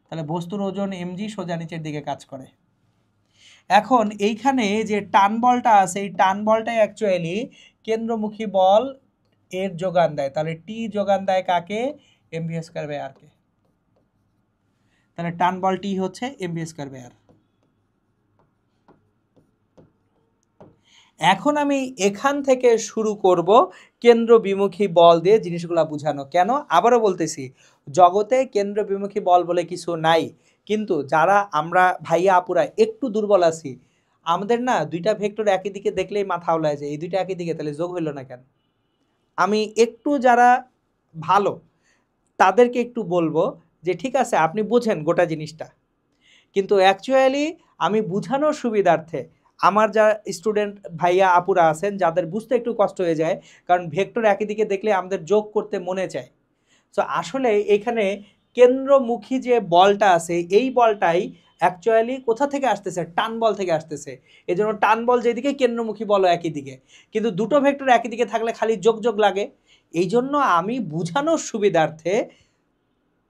তাহলে বস্তুর ওজন mg সোজা নিচের দিকে কাজ করে। এখন এইখানে যে টান বলটা আছে, এই টান বলটাই অ্যাকচুয়ালি কেন্দ্রমুখী বল এর যোগান দেয়। তাহলে টি যোগান দেয় কাকে? mv স্কয়ার বাই আর কে। তাহলে টান বল টি হচ্ছে mv স্কয়ার বাই আর। এখন আমি এখান থেকে শুরু করব কেন্দ্র বিমুখী বল দিয়ে জিনিসগুলো বোঝানো। কেন? আবারও বলতেছি, জগতে কেন্দ্র বিমুখী বল বলে কিছু নাই। কিন্তু যারা আমরা ভাইয়া আপুরা একটু দুর্বল আছি, আমাদের না দুইটা ভেক্টর একই দিকে দেখলেই মাথা ওলায় যায়, এই দুইটা একই দিকে, তাহলে যোগ হইল না কেন? আমি একটু যারা ভালো তাদেরকে একটু বলবো যে ঠিক আছে আপনি বোঝেন গোটা জিনিসটা, কিন্তু অ্যাকচুয়ালি আমি বোঝানোর সুবিধার্থে আমার যা স্টুডেন্ট ভাইয়া আপুরা আছেন যাদের বুঝতে একটু কষ্ট হয়ে যায়, কারণ ভেক্টর একই দিকে দেখলে আমাদের যোগ করতে মনে চায়। সো আসলে এখানে কেন্দ্রমুখী যে বলটা আছে, এই বলটাই অ্যাকচুয়ালি কোথা থেকে আসতেছে? টান বল থেকে আসতেছে। এই জন্য টান বল যেদিকে কেন্দ্রমুখী বল একই দিকে, কিন্তু দুটো ভেক্টর একই দিকে থাকলে খালি যোগ যোগ লাগে। এই জন্য আমি বোঝানোর সুবিধার্থে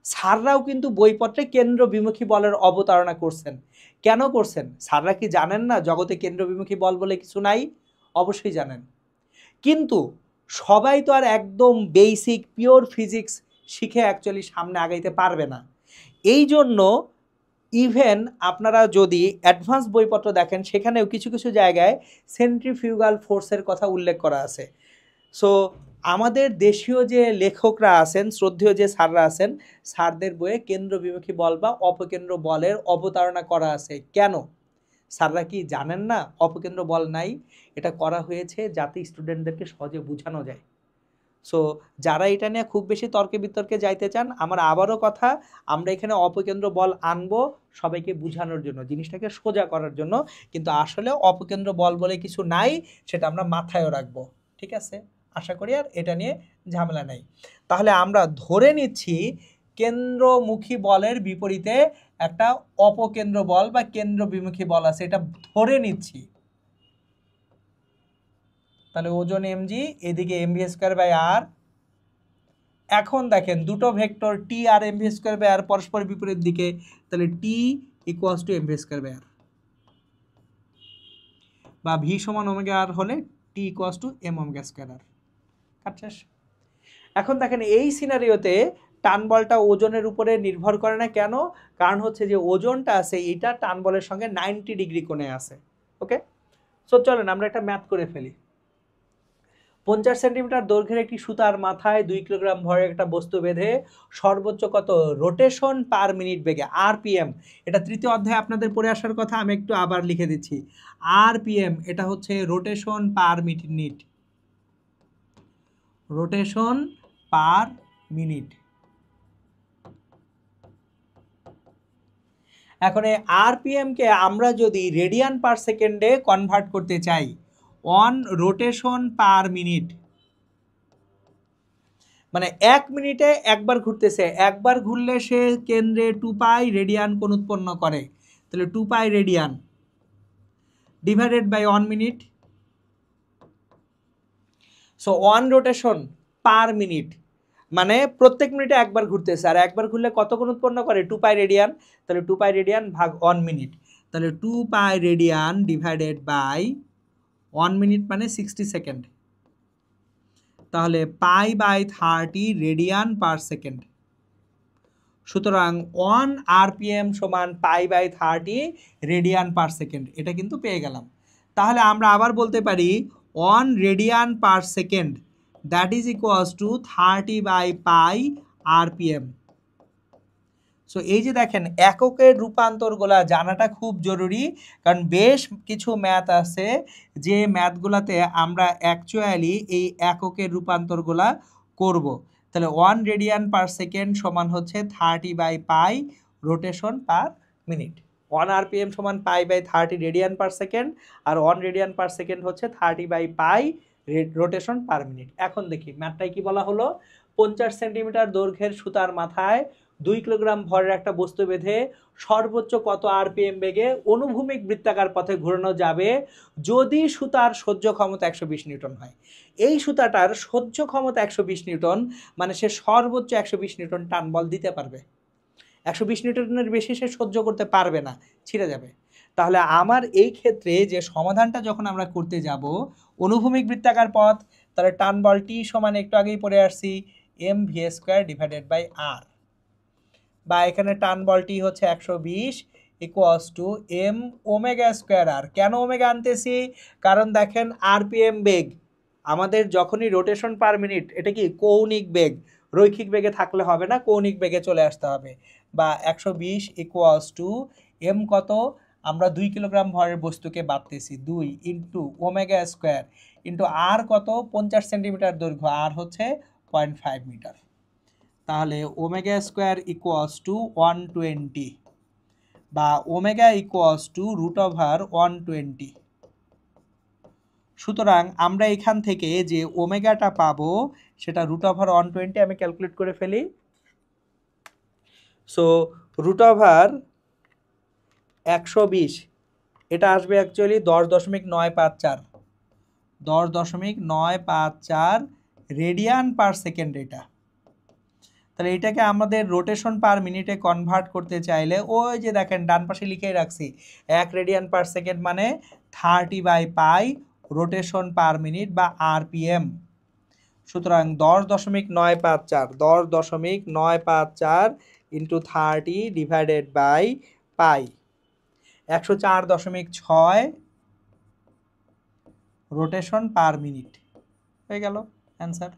স্যাররাও কিন্তু বইপত্রে কেন্দ্র বিমুখী বলের অবতারণা করছেন। কেন করছেন? স্যাররা কি জানেন না জগতে কেন্দ্র বিমুখী বল বলে কিছু নাই? অবশ্যই জানেন। কিন্তু সবাই তো আর একদম বেসিক পিওর ফিজিক্স শিখে অ্যাকচুয়ালি সামনে আগাইতে পারবে না। এই জন্য ইভেন আপনারা যদি অ্যাডভান্স বইপত্র দেখেন সেখানেও কিছু কিছু জায়গায় সেন্ট্রিফিউগাল ফোর্সের কথা উল্লেখ করা আছে। সো আমাদের দেশীয় যে লেখকরা আছেন, শ্রদ্ধেয় যে স্যাররা আছেন, স্যারদের বইয়ে কেন্দ্র বিমুখী বল বা অপকেন্দ্র বলের অবতারণা করা আছে। কেন? স্যাররা কি জানেন না অপকেন্দ্র বল নাই? এটা করা হয়েছে যাতে স্টুডেন্টদেরকে সহজে বোঝানো যায়। সো যারা এটা নিয়ে খুব বেশি তর্কে বিতর্কে যাইতে চান, আমার আবারও কথা, আমরা এখানে অপকেন্দ্র বল আনবো সবাইকে বোঝানোর জন্য, জিনিসটাকে সোজা করার জন্য, কিন্তু আসলে অপকেন্দ্র বল বলে কিছু নাই, সেটা আমরা মাথায়ও রাখবো। ঠিক আছে? আশা করি আর এটা নিয়ে ঝামেলা নাই। তাহলে আমরা ধরে নিচ্ছি কেন্দ্রমুখী বলের বিপরীতে একটা অপকেন্দ্র বল বা কেন্দ্র বিমুখী বল আছে, এটা ধরে নিচ্ছি। তাহলে ওজন mg, এদিকে mv স্কয়ার বাই r। এখন দেখেন দুটো ভেক্টর টি আর mv স্কয়ার বাই r পরস্পর বিপরীত দিকে, তাহলে t equals to mv square by r, বা v সমান ওমেগা r হলে t equals to m omega square r। কাটছেস? এখন দেখেন এই সিনারিওতে টান বলটা ওজনের উপরে নির্ভর করে না। কেন? কারণ হচ্ছে যে ওজনটা আছে এটা টান বলের সঙ্গে 90 ডিগ্রি কোণে আছে। ওকে, সো চলেন আমরা একটা ম্যাথ করে ফেলি। 50 সেন্টিমিটার দৈর্ঘ্যের একটি সুতার মাথায় 2 কিলোগ্রাম ভরের একটা বস্তু বেঁধে সর্বোচ্চ কত রোটেশন পার মিনিট বেগে, আরপিএম, এটা তৃতীয় অধ্যায়ে আপনাদের পড়ে আসার কথা, আমি একটু আবার লিখে দিচ্ছি। আরপিএম এটা হচ্ছে rotation per minute, rotation per minute. এখন এই আরপিএমকে আমরা যদি রেডিয়ান পার সেকেন্ডে কনভার্ট করতে চাই, অন রোটেশন পার মিনিট, মানে 1 মিনিটে একবার ঘুরতেছে, একবার ঘুরলে সে কেন্দ্রে 2 পাই রেডিয়ান কোণ উৎপন্ন করে, তাহলে 2 pi radian divided by 1 minute. So 1 rotation per minute মানে প্রত্যেক মিনিটে একবার ঘুরতেছে, আর একবার ঘুরলে কত কোণ উৎপন্ন করে? 2 পাই রেডিয়ান। তাহলে 2 পাই রেডিয়ান ভাগ 1 মিনিট, তাহলে 2 pi radian divided by 1 minute মানে 60 সেকেন্ড, তাহলে pi by 30 radian per second. সুতরাং 1 আরপিএম সমান pi by 30 radian per second, এটা কিন্তু পেয়ে গেলাম। তাহলে আমরা আবার বলতে পারি 1 radian per second that is equals to 30 by pi RPM. So এই যে দেখেন এককের রূপান্তরগুলা জানাটা খুব জরুরি, কারণ বেশ কিছু ম্যাথ আছে যে ম্যাথগুলাতে আমরা অ্যাকচুয়ালি এই এককের রূপান্তরগুলা করব। তাহলে 1 রেডিয়ান পার সেকেন্ড সমান হচ্ছে 30 by pi rotation per minute. 1 RPM সমান pi by 30 radian per second, আর 1 রেডিয়ান পার সেকেন্ড হচ্ছে 30 by pi rotation per minute. এখন দেখি ম্যাথটাই কি বলা হলো। 50 সেন্টিমিটার দৈর্ঘ্যের সুতার মাথায় 2 কিলোগ্রাম ভরের একটা বস্তু বেঁধে সর্বোচ্চ কত আরপিএম বেগে অনুভূমিক বৃত্তাকার পথে ঘোরানো যাবে যদি সুতার সহ্য ক্ষমতা 120 নিউটন হয়। এই সুতাটার সহ্য ক্ষমতা 120 নিউটন, মানে সে সর্বোচ্চ 120 নিউটন টান বল দিতে পারবে। 120 নিউটনের বেশি সে সহ্য করতে পারবে না, ছিঁড়ে যাবে। তাহলে আমার এই ক্ষেত্রে যে সমাধানটা যখন আমরা করতে যাব, অনুভূমিক বৃত্তাকার পথ, তাহলে টান বলটি সমান একটু আগেই পড়ে আসছি m v square divided by r, বা এখানে টান বলটি হচ্ছে 120 equals to m omega square r. কেন ওমেগা আনতেছি? কারণ দেখেন আরপিএম বেগ আমাদের যখনই রোটেশন পার মিনিট, এটা কি কৌণিক বেগ, রৈখিক বেগে থাকলে হবে না, কৌণিক বেগে চলে আসতে হবে। বা 120 ইকুয়ালস টু এম কত, আমরা 2 কিলোগ্রাম ভরের বস্তুকে বাঁধতেছি 2 ইন্টু ওমেগা স্কোয়ার ইন্টু আর কত 50 সেন্টিমিটার দৈর্ঘ্য, আর হচ্ছে 0.5 মিটার। তাহলে ওমেগা স্কোয়ার ইকুয়ালস টু 120, বা omega equals to root over 120। সুতরাং আমরা এখান থেকে যে ওমেগাটা পাবো সেটা রুট ওভার 120, আমি ক্যালকুলেট করে ফেলি। সো রুট ওভার 120 এটা আসবে অ্যাকচুয়ালি 10.954, 10.954 রেডিয়ান পার সেকেন্ড এটা। তাহলে এটাকে আমাদের রোটেশন পার মিনিটে কনভার্ট করতে চাইলে ওই যে দেখেন ডান পাশে লিখেই রাখছি 1 রেডিয়ান পার সেকেন্ড মানে 30/পাই রোটেশন পার মিনিট বা আরপিএম। সুতরাং 10.954 10.954 into 30 divided by pi 104.6 rotation per minute হয়ে গেল অ্যান্সার।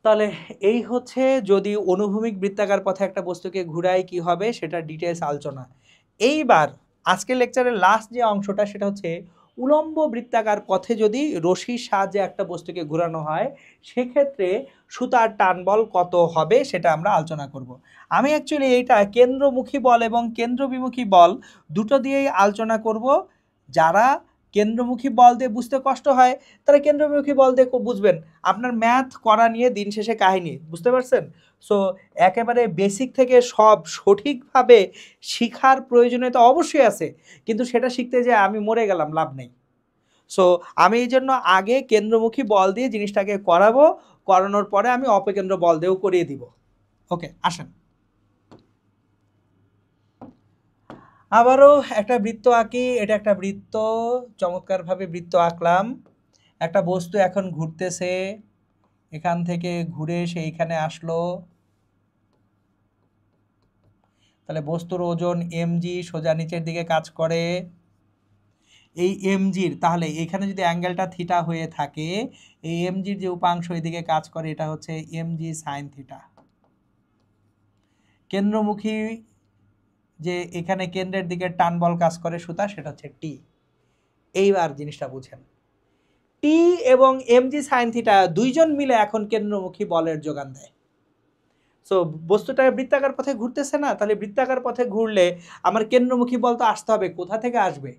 তাহলে এই হচ্ছে যদি অনুভূমিক বৃত্তাকার পথে একটা বস্তুকে ঘুরাই কি হবে সেটা ডিটেলস আলোচনা। এইবার আজকের লেকচারের লাস্ট যে অংশটা সেটা হচ্ছে উলম্ব বৃত্তাকার পথে যদি রশির সাহায্যে একটা বস্তুকে ঘোরানো হয় সেক্ষেত্রে সুতার টান বল কত হবে সেটা আমরা আলোচনা করব। আমি অ্যাকচুয়ালি এইটা কেন্দ্রমুখী বল এবং কেন্দ্রবিমুখী বল দুটো দিয়েই আলোচনা করব। যারা কেন্দ্রমুখী বল দিয়ে বুঝতে কষ্ট হয় তারা কেন্দ্রবিমুখী বল দিয়ে বুঝবেন। আপনার ম্যাথ করা নিয়ে দিন শেষে কাহিনী, বুঝতে পারছেন? সো একেবারে বেসিক থেকে সব সঠিকভাবে শিখার প্রয়োজনীয়তা অবশ্যই আছে, কিন্তু সেটা শিখতে যে আমি মরে গেলাম লাভ নেই। সো আমি এই জন্য আগে কেন্দ্রমুখী বল দিয়ে জিনিসটাকে করাবো, করানোর পরে আমি অপকেন্দ্র বল দিয়েও করিয়ে দিব। ওকে, আসেন আবারও একটা বৃত্ত আঁকি। এটা একটা বৃত্ত, চমৎকারভাবে বৃত্ত আঁকলাম। একটা বস্তু এখন ঘুরতেছে, এখান থেকে ঘুরে সে এইখানে আসলো। তাহলে বস্তুর ওজন mg সোজা নিচের দিকে কাজ করে। এই mgর তাহলে এখানে যদি অ্যাঙ্গেলটা থিটা হয়ে থাকে, এই mgর যে উপাংশ এদিকে কাজ করে এটা হচ্ছে mg সাইন থিটা। কেন্দ্রমুখী যে এখানে কেন্দ্রের দিকে টান বল কাজ করে সুতা সেটা হচ্ছে টি। এইবার জিনিসটা বুঝেন, টি এবং mg সাইন থিটা দুইজন মিলে এখন কেন্দ্রমুখী বলের যোগান দেয়। সো বস্তুটা বৃত্তাকার পথে ঘুরতেছে না, তাহলে বৃত্তাকার পথে ঘুরলে আমার কেন্দ্রমুখী বল তো আসতে হবে, কোথা থেকে আসবে?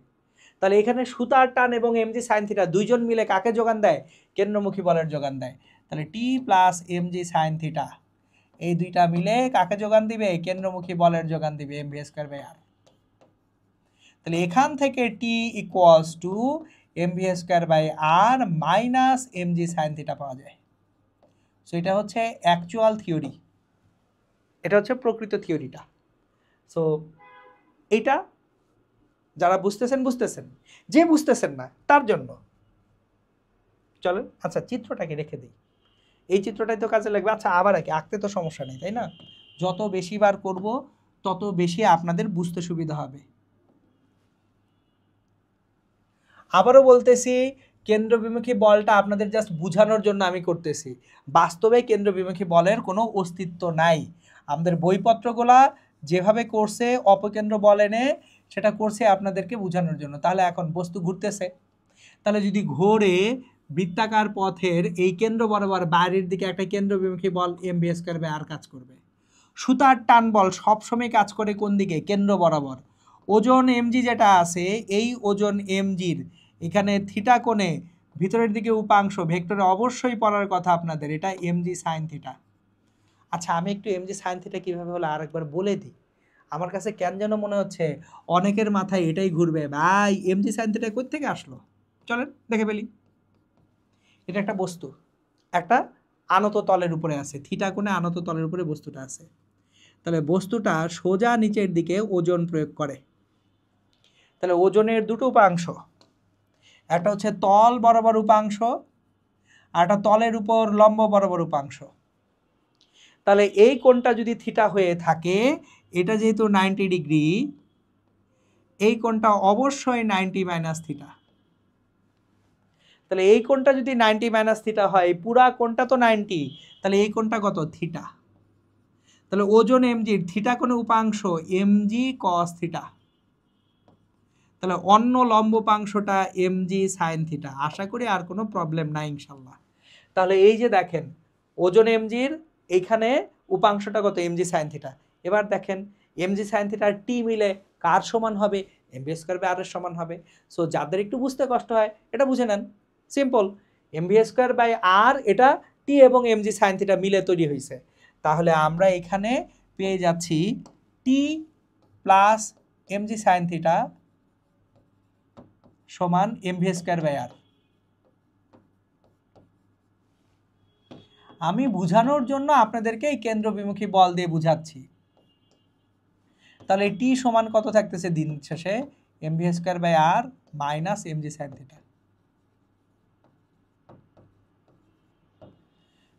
তাহলে এখানে সুতার টান এবং mg সাইন থিটা দুইজন মিলে কাকে যোগান দেয়? কেন্দ্রমুখী বলের যোগান দেয়। তাহলে টি প্লাস mg সাইন থিটা এই দুইটা মিলে কাকে যোগান দিবে? কেন্দ্রমুখী বলের যোগান দিবে mv²/r। তাহলে এখান থেকে t equals to mv²/r minus mg sine theta পাওয়া যায়। সো এটা হচ্ছে অ্যাকচুয়াল থিওরি, এটা হচ্ছে প্রকৃত থিওরিটা। সো এইটা যারা বুঝতেছেন বুঝতেছেন, যে বুঝতেছেন না তার জন্য চলেন আচ্ছা চিত্রটাকে রেখে দিই। এই চিত্রটাই তো কাজে লাগবে। আচ্ছা আবার আঁকতে তো সমস্যা নেই, তাই না? যত বেশি বার করব তত বেশি আপনাদের বুঝতে সুবিধা হবে। আবারও বলতেছি, কেন্দ্রবিমুখী বলটা আপনাদের জাস্ট বোঝানোর জন্য আমি করতেছি। বাস্তবে কেন্দ্রবিমুখী বলের কোনো অস্তিত্ব নাই। আমাদের বইপত্রগুলা যেভাবে করছে অপকেন্দ্র বল এনে সেটা করছে আপনাদেরকে বোঝানোর জন্য। তাহলে এখন বস্তু ঘুরতেছে, তাহলে যদি ঘোরে বৃত্তাকার পথের এই কেন্দ্র বরাবর বাইরের দিকে একটা কেন্দ্রবিমুখী বল mv²/r কাজ করবে। সুতার টান বল সবসময় কাজ করে কোন দিকে? কেন্দ্র বরাবর। ওজন mg যেটা আছে এই ওজন mgর এখানে থিটা কোণে ভিতরের দিকে উপাংশ ভেক্টরে অবশ্যই পড়ার কথা আপনাদের, এটা mg সাইন থিটা। আচ্ছা আমি একটু mg সাইন থিটা কীভাবে হলো আরেকবার বলে দিই। আমার কাছে কেন যেন মনে হচ্ছে অনেকের মাথায় এটাই ঘুরবে, ভাই mg সাইন থিটা কোথা থেকে আসলো? চলেন দেখে ফেলি। এটা একটা বস্তু, একটা আনত তলের উপরে আছে, থিটা কোণে আনত তলের উপরে বস্তুটা আছে। তাহলে বস্তুটা সোজা নিচের দিকে ওজন প্রয়োগ করে। তাহলে ওজনের দুটো উপাংশ, একটা হচ্ছে তল বরাবর উপাংশ আর একটা তলের উপর লম্ব বরাবর উপাংশ। তাহলে এই কোণটা যদি থিটা হয়ে থাকে, এটা যেহেতু 90 ডিগ্রি, এই কোণটা অবশ্যই 90 মাইনাস থিটা। তাহলে এই কোণটা যদি 90 মাইনাস থিটা হয়, পুরা কোণটা তো 90, তাহলে এই কোণটা কত? থিটা। তাহলে ওজন mg থিটা কোণে উপাংশ mg cos থিটা। তাহলে অন্য লম্ব উপাংশটা mg সাইন থিটা। আশা করি আর কোনো প্রবলেম নাই ইনশাল্লাহ। তাহলে এই যে দেখেন ওজন mgর এইখানে উপাংশটা কত? mg sine theta. এবার দেখেন mg সাইন থিটা আর টি মিলে কার সমান হবে? mv²/r এর সমান হবে। সো যাদের একটু বুঝতে কষ্ট হয় এটা বুঝে নেন, সিম্পল। mv²/r এটা টি এবং mg সাইন থিটা মিলে তৈরি হয়েছে। তাহলে আমরা এখানে পেয়ে যাচ্ছি টি প্লাস mg সাইন থিটা সমান mv স্কয়ার বাই r। আমি বুঝানোর জন্য আপনাদেরকে এই কেন্দ্রবিমুখী বল দিয়ে বুঝাচ্ছি। তাহলে টি সমান কত থাকতেছে দিন শেষে? mv square by r minus mg sin theta.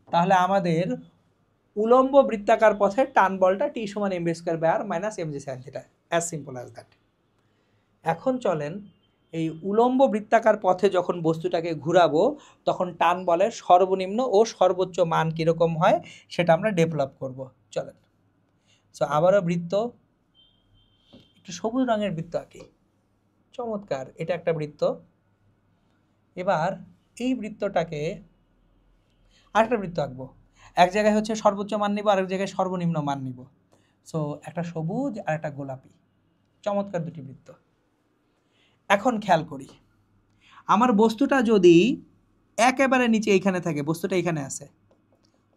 তাহলে আমাদের উলম্ব বৃত্তাকার পথে টান বলটা টি সমান mv square by r minus mg sin theta, as simple as that. এখন চলেন এই উলম্ব বৃত্তাকার পথে যখন বস্তুটাকে ঘুরাবো তখন টান বলের সর্বনিম্ন ও সর্বোচ্চ মান কীরকম হয় সেটা আমরা ডেভেলপ করব। চলেন, সো আবারও বৃত্ত, একটু সবুজ রঙের বৃত্ত আঁকি। চমৎকার, এটা একটা বৃত্ত। এবার এই বৃত্তটাকে আরেকটা বৃত্ত আঁকবো। এক জায়গায় হচ্ছে সর্বোচ্চ মান নিব, আরেক জায়গায় সর্বনিম্ন মান নিব। সো একটা সবুজ আর একটা গোলাপি, চমৎকার দুটি বৃত্ত। এখন খেয়াল করি, আমার বস্তুটা যদি একেবারে নিচে এইখানে থাকে, বস্তুটা এখানে আছে,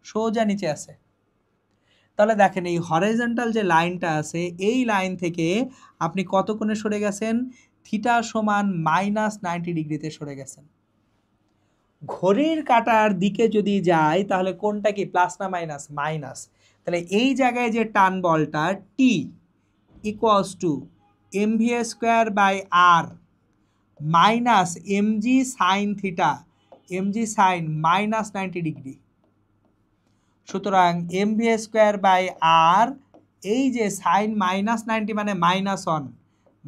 সোজা নিচে আছে, তাহলে দেখেন এই হরাইজন্টাল যে লাইনটা আছে এই লাইন থেকে আপনি কত কোণে সরে গেছেন? থিটা সমান -90 ডিগ্রিতে সরে গেছেন। ঘড়ির কাঁটার দিকে যদি যাই তাহলে কোনটা কি, প্লাস না মাইনাস? মাইনাস। তাহলে এই জায়গায় যে টান বলটা t equals to mv square by r minus mg sine theta, mg sine -90 degree. সুতরাং mv স্কয়ার বাই r, এই যে সাইন -90 মানে -1,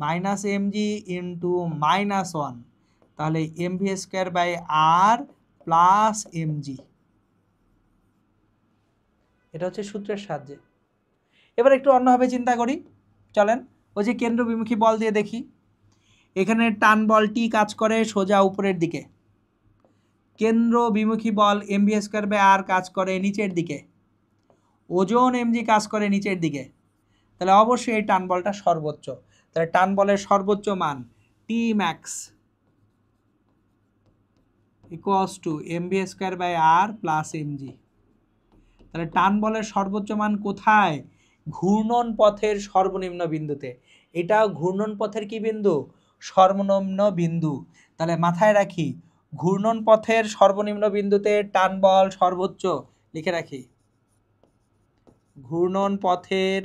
মাইনাস mg ইন্টু -1, তাহলে mv square by r plus mg। এটা হচ্ছে সূত্রের সাহায্যে। এবার একটু অন্যভাবে চিন্তা করি, চলেন ওই যে কেন্দ্রবিমুখী বল দিয়ে দেখি। এখানে টান বলটি কাজ করে সোজা উপরের দিকে, কেন্দ্রবিমুখী বল mv স্কয়ার বাই r কাজ করে নিচের দিকে, ওজন mg কাজ করে নিচের দিকে। তাহলে অবশ্যই এই টান বলটা সর্বোচ্চ। তাহলে টান বলের সর্বোচ্চ মান t max equals to mv square by r plus mg। তাহলে টান বলের সর্বোচ্চ মান কোথায়? ঘূর্ণন পথের সর্বনিম্ন বিন্দুতে। এটা ঘূর্ণন পথের কি বিন্দু? সর্বনিম্ন বিন্দু। তাহলে মাথায় রাখি, ঘূর্ণন পথের সর্বনিম্ন বিন্দুতে টান বল সর্বোচ্চ। লিখে রাখি, ঘূর্ণন পথের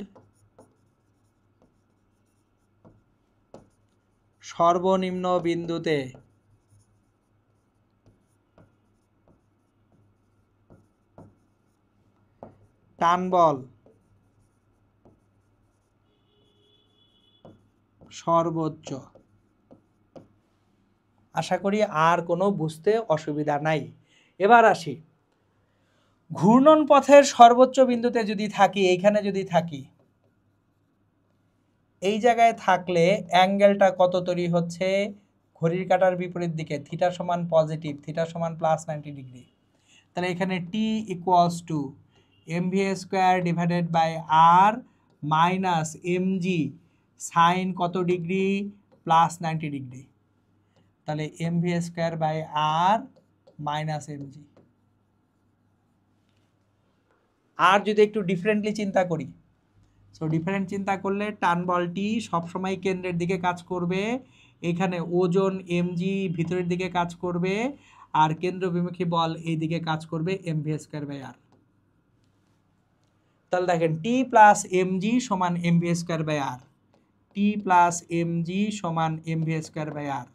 সর্বনিম্ন বিন্দুতে টান বল সর্বোচ্চ। আশা করি আর কোনো বুঝতে অসুবিধা নাই। এবার আসি, ঘূর্ণন পথের সর্বোচ্চ বিন্দুতে যদি থাকি, এইখানে যদি থাকি, এই জায়গায় থাকলে অ্যাঙ্গেলটা কত তৈরি হচ্ছে? ঘড়ির কাঁটার বিপরীত দিকে, থিটা সমান পজিটিভ, থিটা সমান +90 ডিগ্রি। তাহলে এখানে t equals to mv square divided by r minus mg sine কত ডিগ্রি? +90 ডিগ্রি। তাহলে mv square by r minus mg। আর যদি একটু ডিফারেন্টলি চিন্তা করি, সো ডিফারেন্ট চিন্তা করলে টান বলটি সবসময় কেন্দ্রের দিকে কাজ করবে, এখানে ওজন mg ভিতরের দিকে কাজ করবে, আর কেন্দ্রবিমুখী বল এই দিকে কাজ করবে mv স্কয়ার বাই r। তাহলে দেখেন টি প্লাস mg সমান mv square by r, T plus mg সমান mv স্কয়ার বাই r।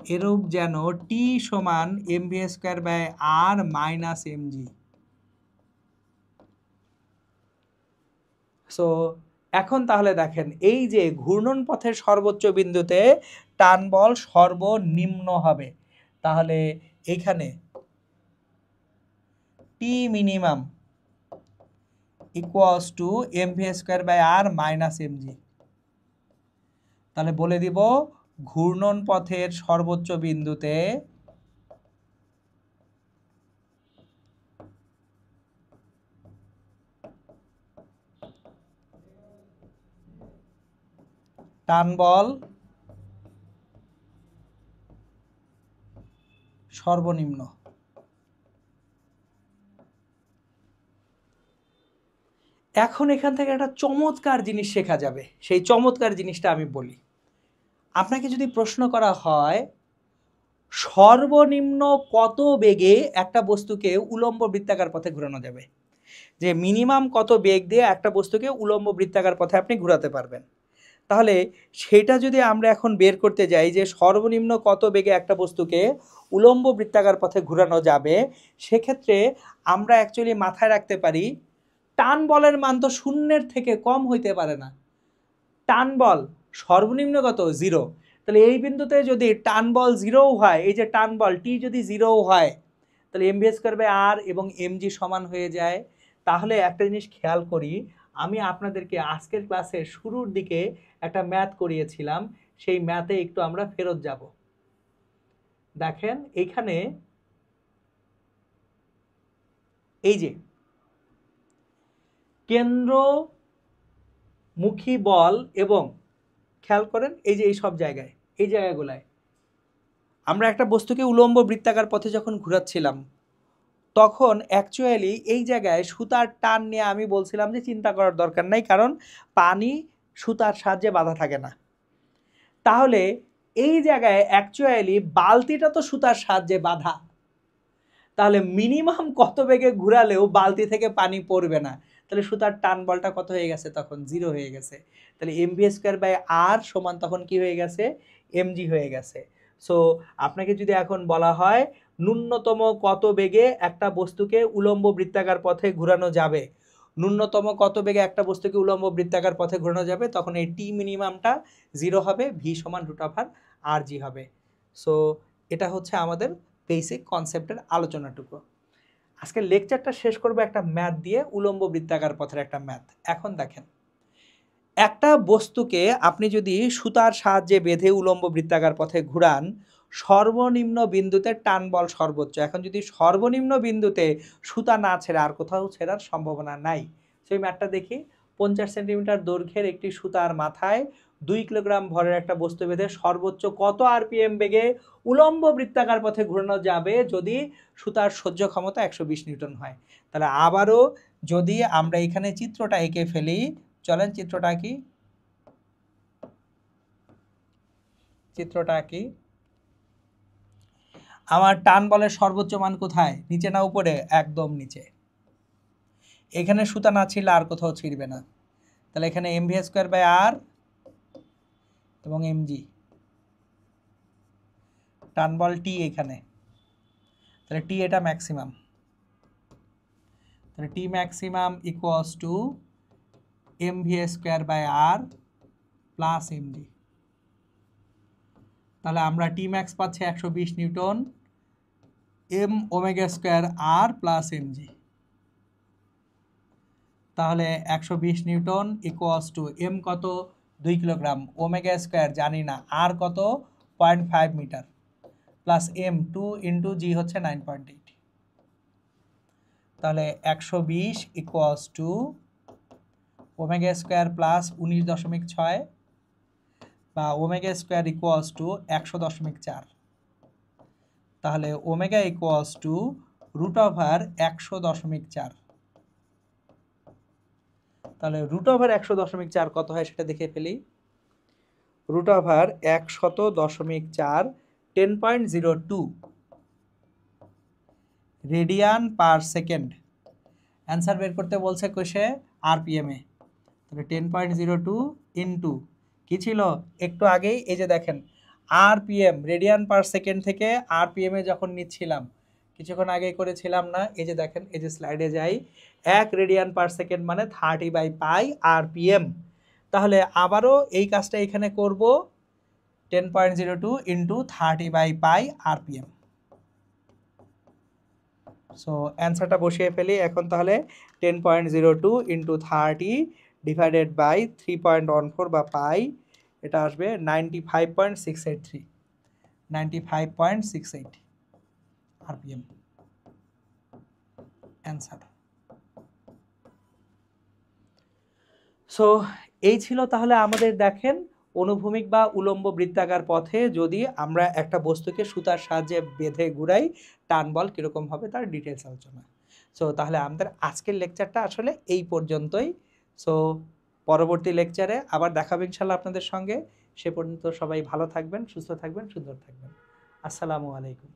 এরূপ যেন টি সমান mv square by r minus mg। So এখন তাহলে দেখেন, এই যে ঘূর্ণন পথের সর্বোচ্চ বিন্দুতে টান বল সর্বনিম্ন হবে, তাহলে এখানে t minimum equals to mv square by r minus mg। তাহলে বলে দিব, ঘূর্ণন পথের সর্বোচ্চ বিন্দুতে টান বল সর্বনিম্ন। এখন এখান থেকে একটা চমৎকার জিনিস শেখা যাবে, সেই চমৎকার জিনিসটা আমি বলি। আপনাকে যদি প্রশ্ন করা হয় সর্বনিম্ন কত বেগে একটা বস্তুকে উলম্ব বৃত্তাকার পথে ঘোরানো যাবে, যে মিনিমাম কত বেগ দিয়ে একটা বস্তুকে উলম্ব বৃত্তাকার পথে আপনি ঘোরাতে পারবেন, তাহলে সেটা যদি আমরা এখন বের করতে যাই যে সর্বনিম্ন কত বেগে একটা বস্তুকে উলম্ব বৃত্তাকার পথে ঘোরানো যাবে, সেক্ষেত্রে আমরা অ্যাকচুয়ালি মাথায় রাখতে পারি টান বলের মান তো শূন্যের থেকে কম হইতে পারে না। টান বল সর্বনিম্ন কত? 0। তাহলে এই বিন্দুতে যদি টান বল 0 হয়, এই যে টান বল টি যদি 0 হয়, তাহলে mv²/r এবং mg সমান হয়ে যায়। তাহলে একটা জিনিস খেয়াল করি, আমি আপনাদেরকে আজকের ক্লাসের শুরুর দিকে একটা ম্যাথ করিয়েছিলাম, সেই ম্যাথে একটু আমরা ফেরত যাব। দেখেন এইখানে এই যে কেন্দ্রমুখী বল এবং খেয়াল করেন এই যে এই সব জায়গায়, এই জায়গাগুলায় আমরা একটা বস্তুকে উলম্ব বৃত্তাকার পথে যখন ঘুরাচ্ছিলাম, তখন অ্যাকচুয়ালি এই জায়গায় সুতার টান নিয়ে আমি বলছিলাম যে চিন্তা করার দরকার নাই, কারণ পানি সুতার সাহায্যে বাঁধা থাকে না। তাহলে এই জায়গায় অ্যাকচুয়ালি বালতিটা তো সুতার সাহায্যে বাঁধা, তাহলে মিনিমাম কত বেগে ঘুরালেও বালতি থেকে পানি পড়বে না। তাহলে সুতার টান বলটা কত হয়ে গেছে? তখন 0 হয়ে গেছে। তাহলে mv²/r সমান তখন কি হয়ে গেছে? mg হয়ে গেছে। সো আপনাকে যদি এখন বলা হয় ন্যূনতম কত বেগে একটা বস্তুকে উলম্ব বৃত্তাকার পথে ঘোরানো যাবে, ন্যূনতম কত বেগে একটা বস্তুকে উলম্ব বৃত্তাকার পথে ঘোরানো যাবে, তখন এই টি মিনিমামটা 0 হবে, ভি সমান √r/g হবে। সো এটা হচ্ছে আমাদের বেসিক কনসেপ্টের আলোচনাটুকু। আজকে লেকচারটা শেষ করব একটা ম্যাথ দিয়ে, উলম্ব বৃত্তাকার পথের একটা ম্যাথ। এখন দেখেন, একটা বস্তুকে আপনি যদি সুতার সাহায্যে বেঁধে উলম্ব বৃত্তাকার পথে ঘুরান, সর্বনিম্ন বিন্দুতে টান বল সর্বোচ্চ। এখন যদি সর্বনিম্ন বিন্দুতে সুতা না ছেড়ে আর কোথাও ছেড়ার সম্ভাবনা নাই, সেই ম্যাথটা দেখি। 50 সেন্টিমিটার দৈর্ঘ্যের একটি সুতার মাথায় 2 কিলোগ্রাম ভরের একটা বস্তু বেঁধে সর্বোচ্চ কত আরপিএম বেগে উলম্ব বৃত্তাকার পথে ঘোরানো যাবে যদি সুতার সহ্য ক্ষমতা 120 নিউটন হয়? তাহলে আবারও যদি আমরা এখানে চিত্রটা এঁকে ফেলি, চলেন চিত্রটা কি, আমার টান বলের সর্বোচ্চ মান কোথায়? নিচে না উপরে? একদম নিচে। এখানে সুতা না ছিঁড়লে আর কোথাও ছিঁড়বে না। তাহলে এখানে mv²/r এবং mg, টান বল টি এখানে, তাহলে টি এটা ম্যাক্সিমাম, তাহলে t maximum equals to mv²/r plus mg। তাহলে আমরা টি ম্যাক্স পাচ্ছি 120 নিউটন, m⍵² প্লাস mg। তাহলে 120 নিউটন ইকুয়ালস টু m কত? 2 কিলোগ্রাম, ω² জানি না, আর কত? 0.5 metre, plus m 2 into g হচ্ছে 9.8। তাহলে 120 ইকুয়ালস টু ω² প্লাস 19.6 বা ω² ইকুয়ালস টু 100.4। তাহলে ω ইকুয়ালস টু √100.4। তাহলে √100.4 কত হয় সেটা দেখে ফেলি। √100.4 10.02 রেডিয়ান পার সেকেন্ড। অ্যান্সার বের করতে বলছে কোষে আরপিএমে। তাহলে 10.02 ইন্টু কি ছিল একটু আগেই, এই যে দেখেন আরপিএম, রেডিয়ান পার সেকেন্ড থেকে আরপিএমে যখন নিচ্ছিলাম, কিছুক্ষণ আগেই করেছিলাম না, এই যে দেখেন, এই যে স্লাইডে যাই, 1 রেডিয়ান পার সেকেন্ড মানে 30/π আরপিএম। তাহলে আবারও এই কাজটা এখানে করব, 10.02 ইন্টু 30/π আরপিএম। সো অ্যান্সারটা বসিয়ে ফেলি এখন। তাহলে 10.02 ইন্টু 30 ডিভাইডেড বাই 3.14 বা পাই, এটা আসবে 95.683, 95.68 আরপিএম অ্যান্সার। সো এই ছিল তাহলে আমাদের দেখেন অনুভূমিক বা উলম্ব বৃত্তাকার পথে যদি আমরা একটা বস্তুকে সুতার সাহায্যে বেঁধে ঘুরাই, টান বল কীরকম হবে তার ডিটেলস আলোচনা। সো তাহলে আমাদের আজকের লেকচারটা আসলে এই পর্যন্তই। সো পরবর্তী লেকচারে আবার দেখাবো ইনশাল্লাহ আপনাদের সঙ্গে। সে পর্যন্ত সবাই ভালো থাকবেন, সুস্থ থাকবেন, সুন্দর থাকবেন। আসসালামু আলাইকুম।